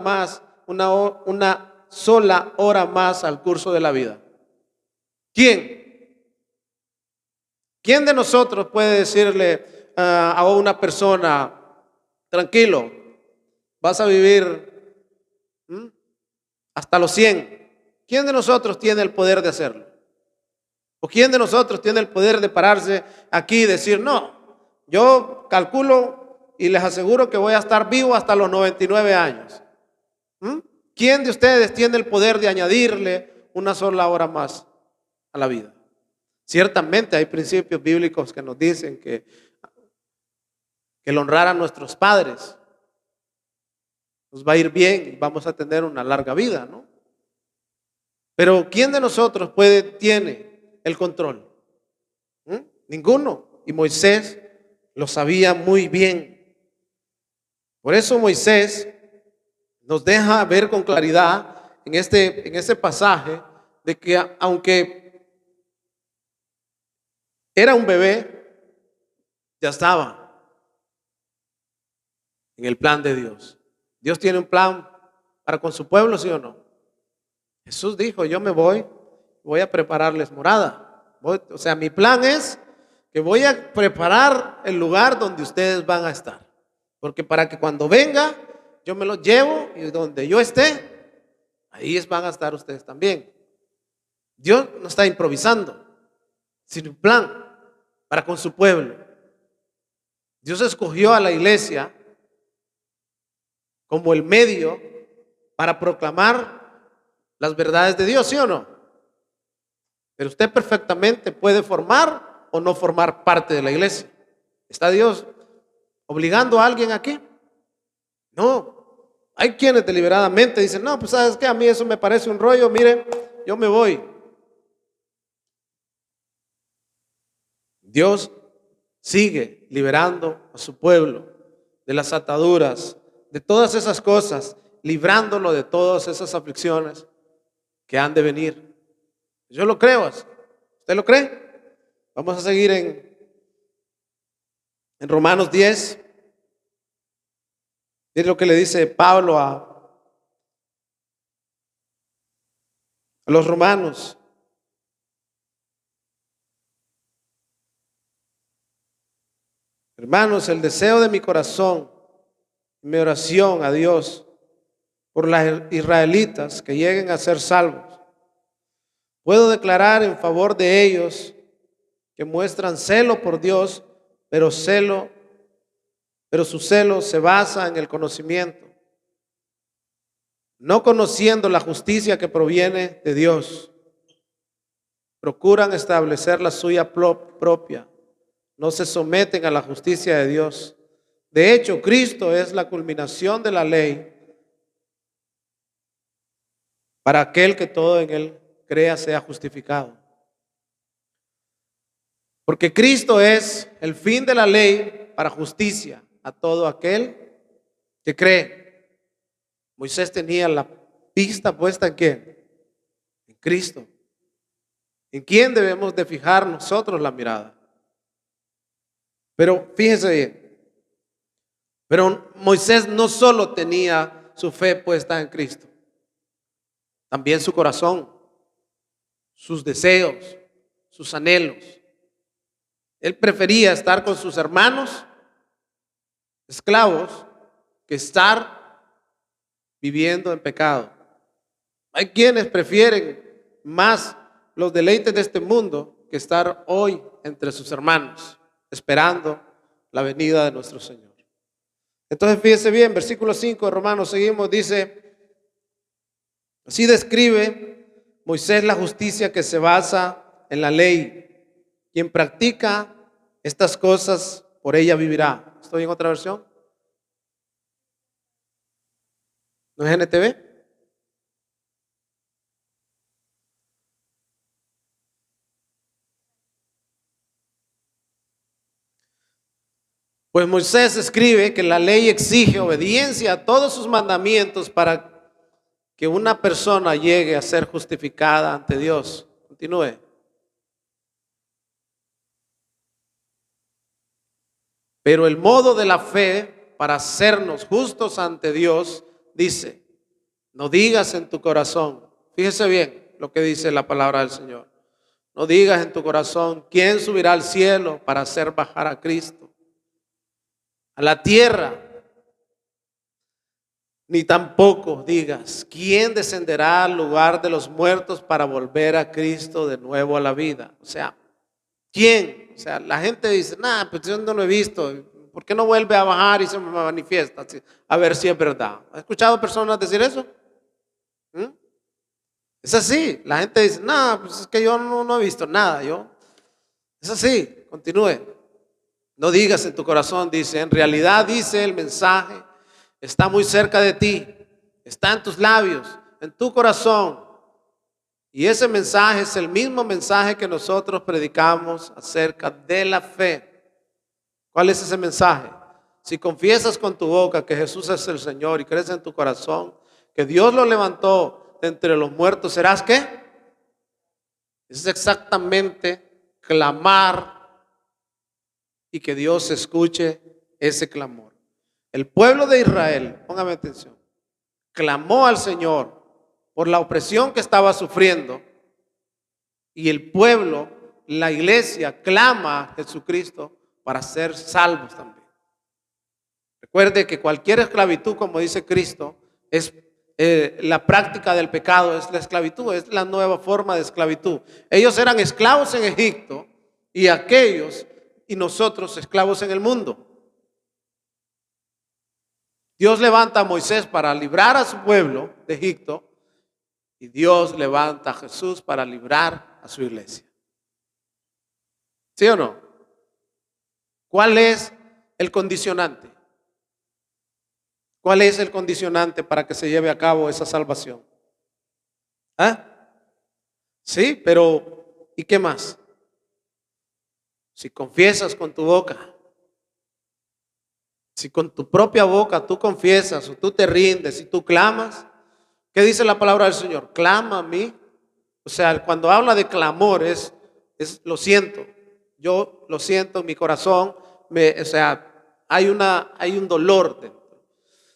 hora más al curso de la vida? ¿Quién? ¿Quién de nosotros puede decirle a una persona, tranquilo, vas a vivir hasta los 100? ¿Quién de nosotros tiene el poder de hacerlo? ¿O quién de nosotros tiene el poder de pararse aquí y decir, no, yo calculo y les aseguro que voy a estar vivo hasta los 99 años? ¿Quién de ustedes tiene el poder de añadirle una sola hora más a la vida? Ciertamente hay principios bíblicos que nos dicen que el honrar a nuestros padres nos va a ir bien y vamos a tener una larga vida, ¿no? Pero ¿quién de nosotros tiene el control? Ninguno. Y Moisés lo sabía muy bien. Por eso Moisés nos deja ver con claridad en este pasaje de que aunque era un bebé, ya estaba en el plan de Dios. Dios tiene un plan para con su pueblo, ¿sí o no? Jesús dijo, yo me voy a prepararles morada. O sea, mi plan es que voy a preparar el lugar donde ustedes van a estar. Porque para que cuando venga, yo me los llevo y donde yo esté, ahí van a estar ustedes también. Dios no está improvisando, sino un plan para con su pueblo. Dios escogió a la iglesia como el medio para proclamar las verdades de Dios, ¿sí o no? Pero usted perfectamente puede formar o no formar parte de la iglesia. ¿Está Dios obligando a alguien aquí? No. Hay quienes deliberadamente dicen, no, pues sabes que a mí eso me parece un rollo, miren, yo me voy. Dios sigue liberando a su pueblo de las ataduras, de todas esas cosas, librándolo de todas esas aflicciones que han de venir. Yo lo creo. ¿Usted lo cree? Vamos a seguir en Romanos 10. Es lo que le dice Pablo a los romanos. Hermanos, el deseo de mi corazón, mi oración a Dios por los israelitas que lleguen a ser salvos. Puedo declarar en favor de ellos que muestran celo por Dios, pero su celo se basa en el conocimiento, no conociendo la justicia que proviene de Dios. Procuran establecer la suya propia, no se someten a la justicia de Dios. De hecho, Cristo es la culminación de la ley para aquel que todo en él crea sea justificado. Porque Cristo es el fin de la ley para justicia a todo aquel que cree. Moisés tenía la vista puesta ¿en quién? En Cristo. ¿En quién debemos de fijar nosotros la mirada? Pero fíjense bien, pero Moisés no solo tenía su fe puesta en Cristo, también su corazón, sus deseos, sus anhelos. Él prefería estar con sus hermanos esclavos que estar viviendo en pecado. Hay quienes prefieren más los deleites de este mundo que estar hoy entre sus hermanos, esperando la venida de nuestro Señor. Entonces fíjese bien, versículo 5 de Romanos, seguimos, dice, así describe Moisés la justicia que se basa en la ley. Quien practica estas cosas, por ella vivirá. ¿Estoy en otra versión? ¿No es NTV? Pues Moisés escribe que la ley exige obediencia a todos sus mandamientos para que una persona llegue a ser justificada ante Dios. Continúe. Pero el modo de la fe para hacernos justos ante Dios dice, no digas en tu corazón, fíjese bien lo que dice la palabra del Señor, no digas en tu corazón, ¿quién subirá al cielo para hacer bajar a Cristo a la tierra? Ni tampoco digas, ¿quién descenderá al lugar de los muertos para volver a Cristo de nuevo a la vida? O sea, ¿quién? O sea, la gente dice, nah, pues yo no lo he visto. ¿Por qué no vuelve a bajar y se me manifiesta? A ver si es verdad. ¿Has escuchado personas decir eso? ¿Mm? Es así. La gente dice, nah, pues es que yo no he visto nada. Es así. Continúe. No digas en tu corazón, dice, en realidad dice el mensaje, está muy cerca de ti, está en tus labios, en tu corazón. Y ese mensaje es el mismo mensaje que nosotros predicamos acerca de la fe. ¿Cuál es ese mensaje? Si confiesas con tu boca que Jesús es el Señor y crees en tu corazón que Dios lo levantó de entre los muertos, ¿serás qué? Es exactamente clamar y que Dios escuche ese clamor. El pueblo de Israel, póngame atención, clamó al Señor por la opresión que estaba sufriendo y el pueblo, la iglesia, clama a Jesucristo para ser salvos también. Recuerde que cualquier esclavitud, como dice Cristo, es la práctica del pecado, es la esclavitud, es la nueva forma de esclavitud. Ellos eran esclavos en Egipto y aquellos y nosotros esclavos en el mundo. Dios levanta a Moisés para librar a su pueblo de Egipto y Dios levanta a Jesús para librar a su iglesia. ¿Sí o no? ¿Cuál es el condicionante? ¿Cuál es el condicionante para que se lleve a cabo esa salvación? ¿Ah? Sí, pero ¿y qué más? Si confiesas con tu boca, si con tu propia boca tú confiesas o tú te rindes y tú clamas, ¿qué dice la palabra del Señor? Clama a mí. O sea, cuando habla de clamor es lo siento. Yo lo siento en mi corazón. O sea, hay un dolor dentro.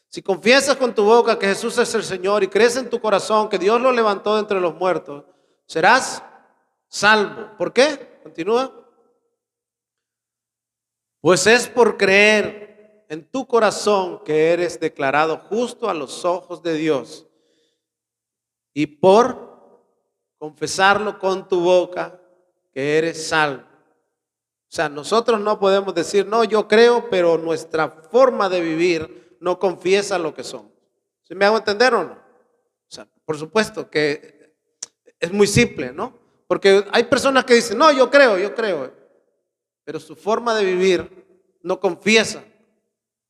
Si confiesas con tu boca que Jesús es el Señor y crees en tu corazón que Dios lo levantó de entre los muertos, serás salvo. ¿Por qué? Continúa. Pues es por creer en tu corazón que eres declarado justo a los ojos de Dios y por confesarlo con tu boca que eres salvo. O sea, nosotros no podemos decir, no, yo creo, pero nuestra forma de vivir no confiesa lo que somos. ¿Sí me hago entender o no? O sea, por supuesto que es muy simple, ¿no? Porque hay personas que dicen, no, yo creo, pero su forma de vivir no confiesa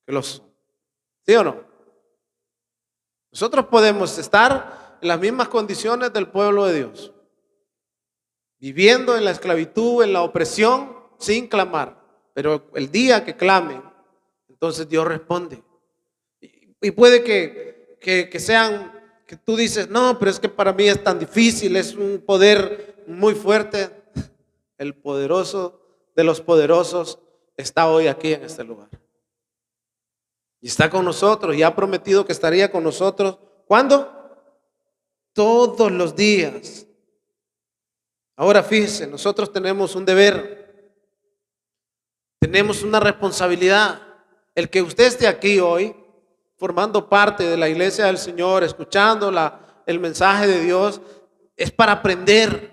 que lo son. ¿Sí o no? Nosotros podemos estar en las mismas condiciones del pueblo de Dios, viviendo en la esclavitud, en la opresión, sin clamar, pero el día que clamen, entonces Dios responde. Y puede que sean, que tú dices, no, pero es que para mí es tan difícil, es un poder muy fuerte. El poderoso de los poderosos está hoy aquí en este lugar. Y está con nosotros y ha prometido que estaría con nosotros. ¿Cuándo? Todos los días. Ahora fíjense, nosotros tenemos un deber. Tenemos una responsabilidad. El que usted esté aquí hoy, formando parte de la iglesia del Señor, escuchando el mensaje de Dios, es para aprender.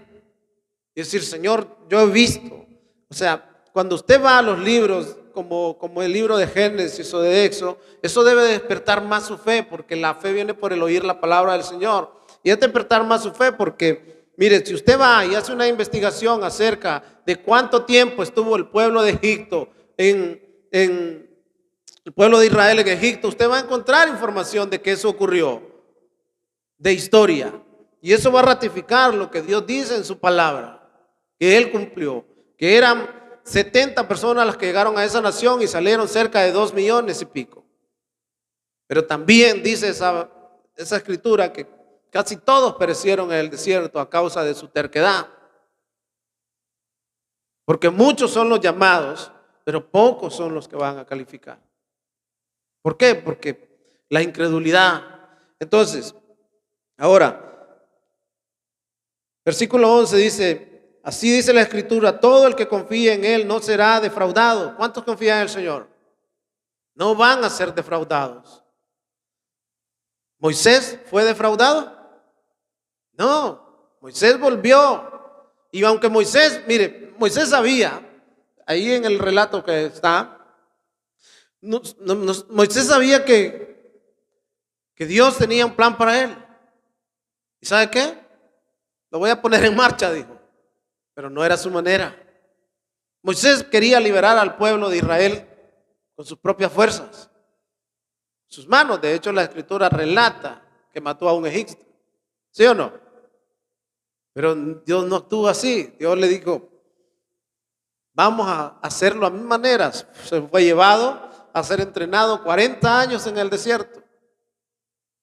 Y decir, Señor, yo he visto. O sea, cuando usted va a los libros, como el libro de Génesis o de Éxodo, eso debe despertar más su fe, porque la fe viene por el oír la palabra del Señor. Y es despertar más su fe porque, mire, si usted va y hace una investigación acerca de cuánto tiempo estuvo el pueblo de Egipto en el pueblo de Israel en Egipto, usted va a encontrar información de que eso ocurrió, de historia. Y eso va a ratificar lo que Dios dice en su palabra, que Él cumplió, que eran 70 personas las que llegaron a esa nación y salieron cerca de 2 millones y pico. Pero también dice esa escritura que casi todos perecieron en el desierto a causa de su terquedad. Porque muchos son los llamados, pero pocos son los que van a calificar. ¿Por qué? Porque la incredulidad. Entonces, ahora, versículo 11 dice, así dice la escritura, todo el que confíe en Él no será defraudado. ¿Cuántos confían en el Señor? No van a ser defraudados. ¿Moisés fue defraudado? No, Moisés volvió. Y aunque Moisés, mire, Moisés sabía, ahí en el relato que está, Moisés sabía que Dios tenía un plan para él. ¿Y sabe qué? Lo voy a poner en marcha, dijo. Pero no era su manera. Moisés quería liberar al pueblo de Israel con sus propias fuerzas, sus manos. De hecho, la escritura relata que mató a un egipcio. ¿Sí o no? Pero Dios no actuó así. Dios le dijo, vamos a hacerlo a mis maneras. Se fue llevado a ser entrenado 40 años en el desierto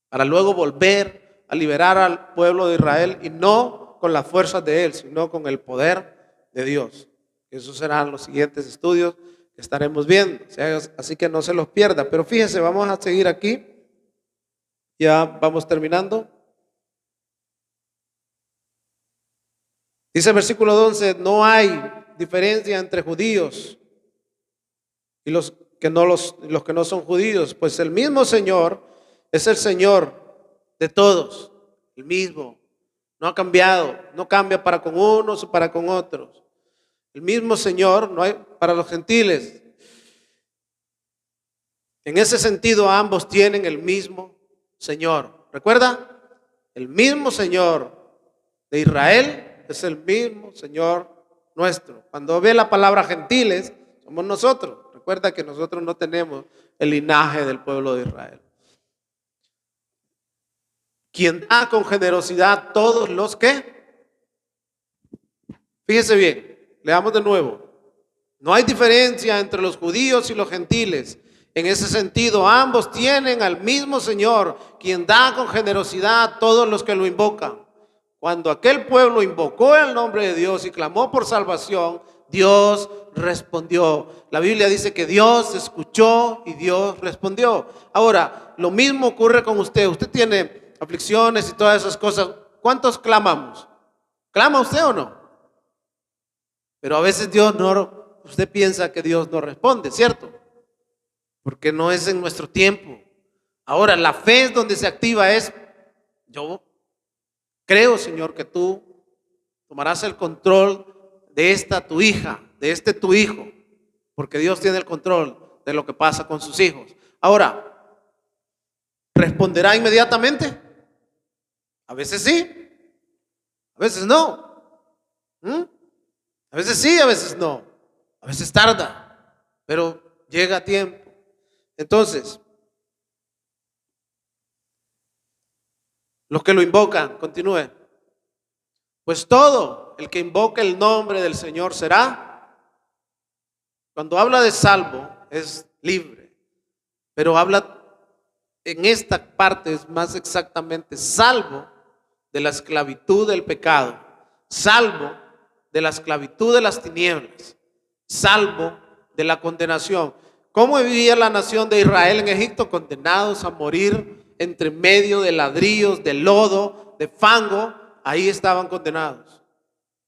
para luego volver a liberar al pueblo de Israel, y no con las fuerzas de él, sino con el poder de Dios. Esos serán los siguientes estudios que estaremos viendo, así que no se los pierda. Pero fíjense, vamos a seguir aquí, ya vamos terminando. Dice el versículo 11, no hay diferencia entre judíos y los que no son judíos, pues el mismo Señor es el Señor de todos, el mismo, no ha cambiado, no cambia para con unos o para con otros. El mismo Señor, no hay para los gentiles. En ese sentido, ambos tienen el mismo Señor. ¿Recuerda? El mismo Señor de Israel es el mismo Señor nuestro. Cuando ve la palabra gentiles, somos nosotros. Recuerda que nosotros no tenemos el linaje del pueblo de Israel. Quien da con generosidad todos los que. Fíjese bien, leamos de nuevo. No hay diferencia entre los judíos y los gentiles. En ese sentido, ambos tienen al mismo Señor, quien da con generosidad a todos los que lo invocan. Cuando aquel pueblo invocó el nombre de Dios y clamó por salvación, Dios respondió. La Biblia dice que Dios escuchó y Dios respondió. Ahora, lo mismo ocurre con usted. Usted tiene aflicciones y todas esas cosas. ¿Cuántos clamamos? ¿Clama usted o no? Pero a veces usted piensa que Dios no responde, ¿cierto? Porque no es en nuestro tiempo. Ahora, la fe es donde se activa, yo creo, Señor, que tú tomarás el control de esta tu hija, de este tu hijo, porque Dios tiene el control de lo que pasa con sus hijos. Ahora, ¿responderá inmediatamente? A veces sí, a veces no. A veces sí, a veces no. A veces tarda, pero llega a tiempo. Entonces, los que lo invocan, continúe. Pues todo el que invoque el nombre del Señor será. Cuando habla de salvo, es libre. Pero habla en esta parte, es más exactamente salvo de la esclavitud del pecado, salvo de la esclavitud de las tinieblas, salvo de la condenación. ¿Cómo vivía la nación de Israel en Egipto? Condenados a morir entre medio de ladrillos, de lodo, de fango. Ahí estaban condenados.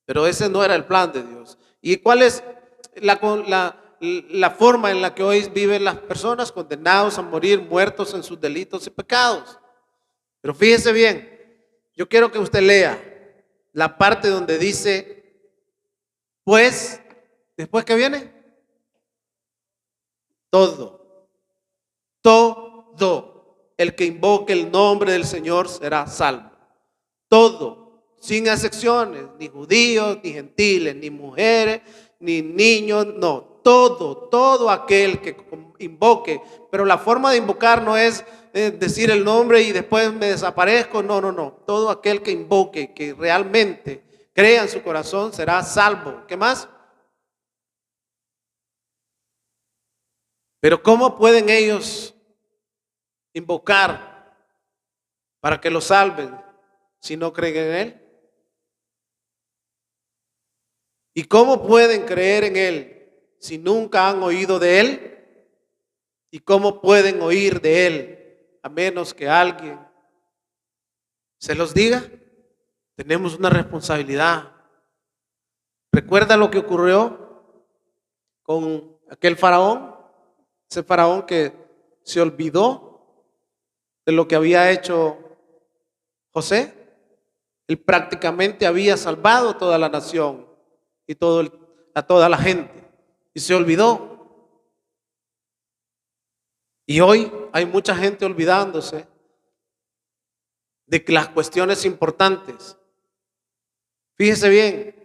Pero ese no era el plan de Dios. ¿Y cuál es la la forma en la que hoy viven las personas condenados a morir, muertos en sus delitos y pecados. Pero fíjese bien, yo quiero que usted lea la parte donde dice, pues, ¿después qué viene? Todo, todo el que invoque el nombre del Señor será salvo. Todo, sin excepciones, ni judíos, ni gentiles, ni mujeres, ni niños, no, todo aquel que invoque. Pero la forma de invocar no es decir el nombre y después me desaparezco, no, todo aquel que invoque, que realmente crea en su corazón será salvo. ¿Qué más? Pero ¿cómo pueden ellos invocar para que los salven si no creen en Él? ¿Y cómo pueden creer en Él si nunca han oído de Él? ¿Y cómo pueden oír de Él a menos que alguien se los diga? Tenemos una responsabilidad. ¿Recuerda lo que ocurrió con aquel faraón? Ese faraón que se olvidó de lo que había hecho José. Él prácticamente había salvado toda la nación y a toda la gente, y se olvidó. Y hoy hay mucha gente olvidándose de que las cuestiones importantes. Fíjese bien,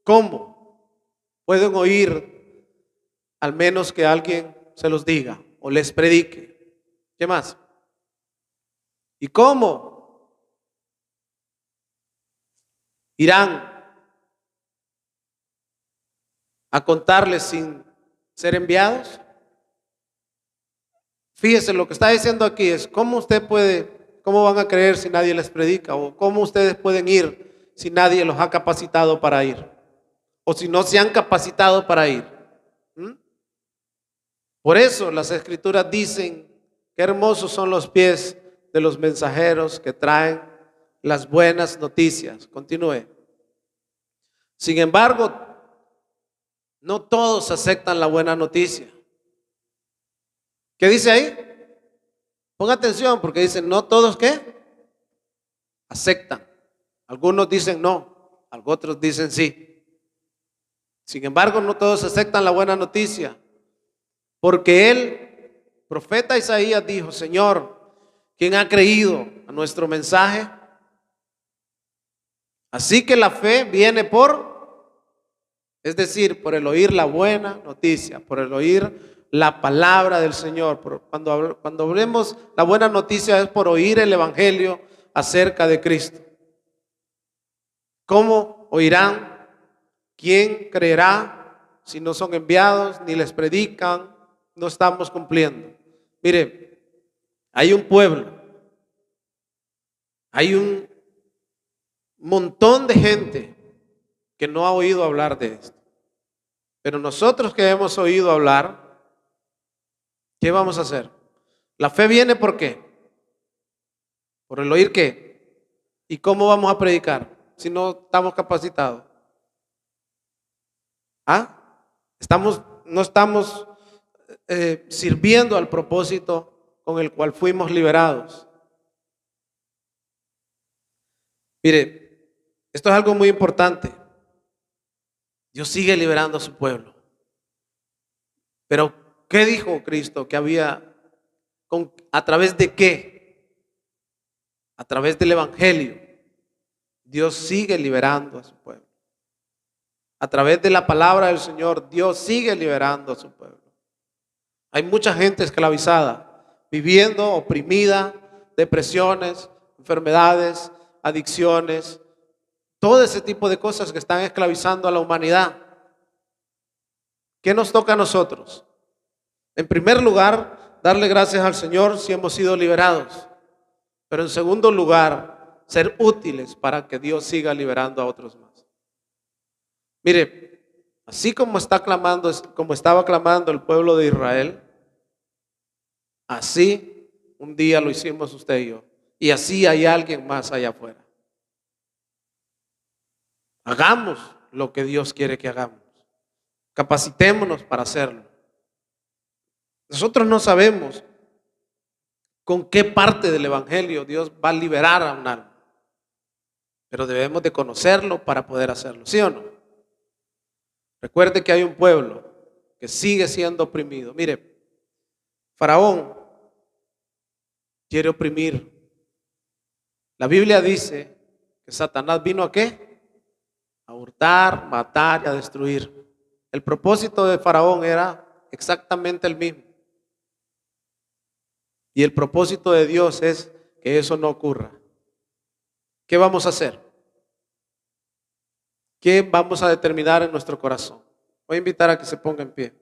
¿cómo pueden oír al menos que alguien se los diga o les predique? ¿Qué más? ¿Y cómo irán a contarles sin ser enviados? Fíjese, lo que está diciendo aquí es cómo cómo van a creer si nadie les predica, o cómo ustedes pueden ir si nadie los ha capacitado para ir, o si no se han capacitado para ir. Por eso las escrituras dicen qué hermosos son los pies de los mensajeros que traen las buenas noticias. Continúe. Sin embargo, no todos aceptan la buena noticia. ¿Qué dice ahí? Ponga atención, porque dicen no todos, ¿qué? Aceptan. Algunos dicen no, otros dicen sí. Sin embargo, no todos aceptan la buena noticia, porque el profeta Isaías dijo: Señor, ¿quién ha creído a nuestro mensaje? Así que la fe viene es decir, por el oír la buena noticia, por el oír la palabra del Señor. Cuando hablemos la buena noticia es por oír el evangelio acerca de Cristo. ¿Cómo oirán? ¿Quién creerá si no son enviados ni les predican? No estamos cumpliendo. Mire, hay un pueblo, hay un montón de gente que no ha oído hablar de esto. Pero nosotros que hemos oído hablar, ¿qué vamos a hacer? La fe viene ¿por qué? ¿Por el oír qué? ¿Y cómo vamos a predicar si no estamos capacitados? No estamos sirviendo al propósito con el cual fuimos liberados. Mire, esto es algo muy importante. Dios sigue liberando a su pueblo. Pero, ¿qué dijo Cristo? Que había, ¿a través de qué? A través del evangelio. Dios sigue liberando a su pueblo. A través de la palabra del Señor, Dios sigue liberando a su pueblo. Hay mucha gente esclavizada, viviendo oprimida, depresiones, enfermedades, adicciones, todo ese tipo de cosas que están esclavizando a la humanidad. ¿Qué nos toca a nosotros? En primer lugar, darle gracias al Señor si hemos sido liberados. Pero en segundo lugar, ser útiles para que Dios siga liberando a otros más. Mire, así como estaba clamando el pueblo de Israel, así un día lo hicimos usted y yo. Y así hay alguien más allá afuera. Hagamos lo que Dios quiere que hagamos. Capacitémonos para hacerlo. Nosotros no sabemos con qué parte del evangelio Dios va a liberar a un alma, pero debemos de conocerlo para poder hacerlo, ¿sí o no? Recuerde que hay un pueblo que sigue siendo oprimido. Mire, Faraón quiere oprimir. La Biblia dice que Satanás vino ¿a qué? A hurtar, matar y a destruir. El propósito de Faraón era exactamente el mismo. Y el propósito de Dios es que eso no ocurra. ¿Qué vamos a hacer? ¿Qué vamos a determinar en nuestro corazón? Voy a invitar a que se ponga en pie.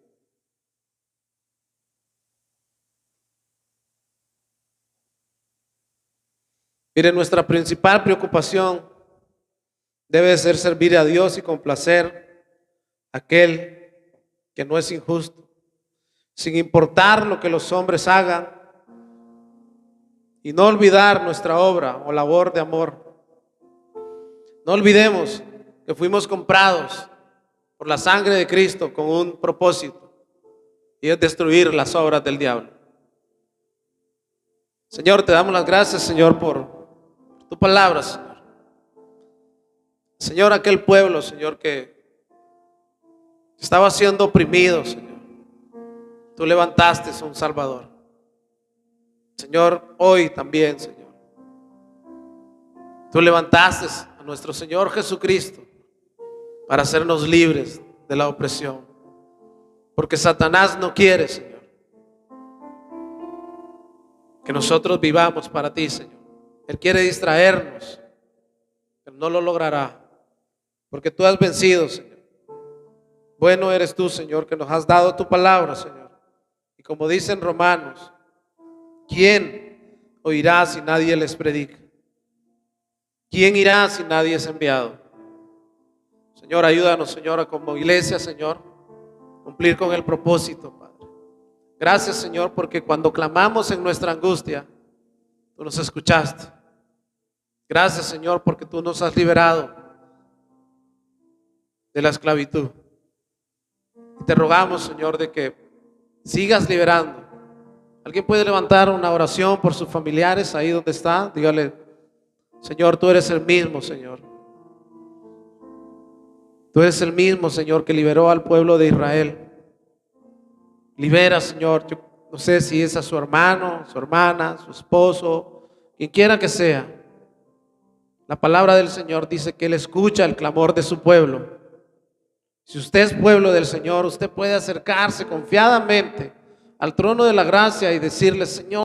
Mire, nuestra principal preocupación debe ser servir a Dios y complacer a aquel que no es injusto, sin importar lo que los hombres hagan, y no olvidar nuestra obra o labor de amor. No olvidemos que fuimos comprados por la sangre de Cristo con un propósito, y es destruir las obras del diablo. Señor, te damos las gracias, Señor, por tu palabra, Señor. Señor, aquel pueblo, Señor, que estaba siendo oprimido, Señor, tú levantaste a un Salvador. Señor, hoy también, Señor, tú levantaste a nuestro Señor Jesucristo para hacernos libres de la opresión, porque Satanás no quiere, Señor, que nosotros vivamos para ti, Señor. Él quiere distraernos, pero no lo logrará, porque tú has vencido, Señor. Bueno eres tú, Señor, que nos has dado tu palabra, Señor. Y como dicen Romanos, ¿quién oirá si nadie les predica? ¿Quién irá si nadie es enviado? Señor, ayúdanos, Señor, como iglesia, Señor, cumplir con el propósito, Padre. Gracias, Señor, porque cuando clamamos en nuestra angustia, tú nos escuchaste. Gracias, Señor, porque tú nos has liberado de la esclavitud. Y te rogamos, Señor, de que sigas liberando. ¿Alguien puede levantar una oración por sus familiares ahí donde está? Dígale, Señor, tú eres el mismo, Señor. Tú eres el mismo, Señor, que liberó al pueblo de Israel. Libera, Señor. Yo no sé si es a su hermano, su hermana, su esposo, quien quiera que sea. La palabra del Señor dice que Él escucha el clamor de su pueblo. Si usted es pueblo del Señor, usted puede acercarse confiadamente al trono de la gracia y decirle, Señor,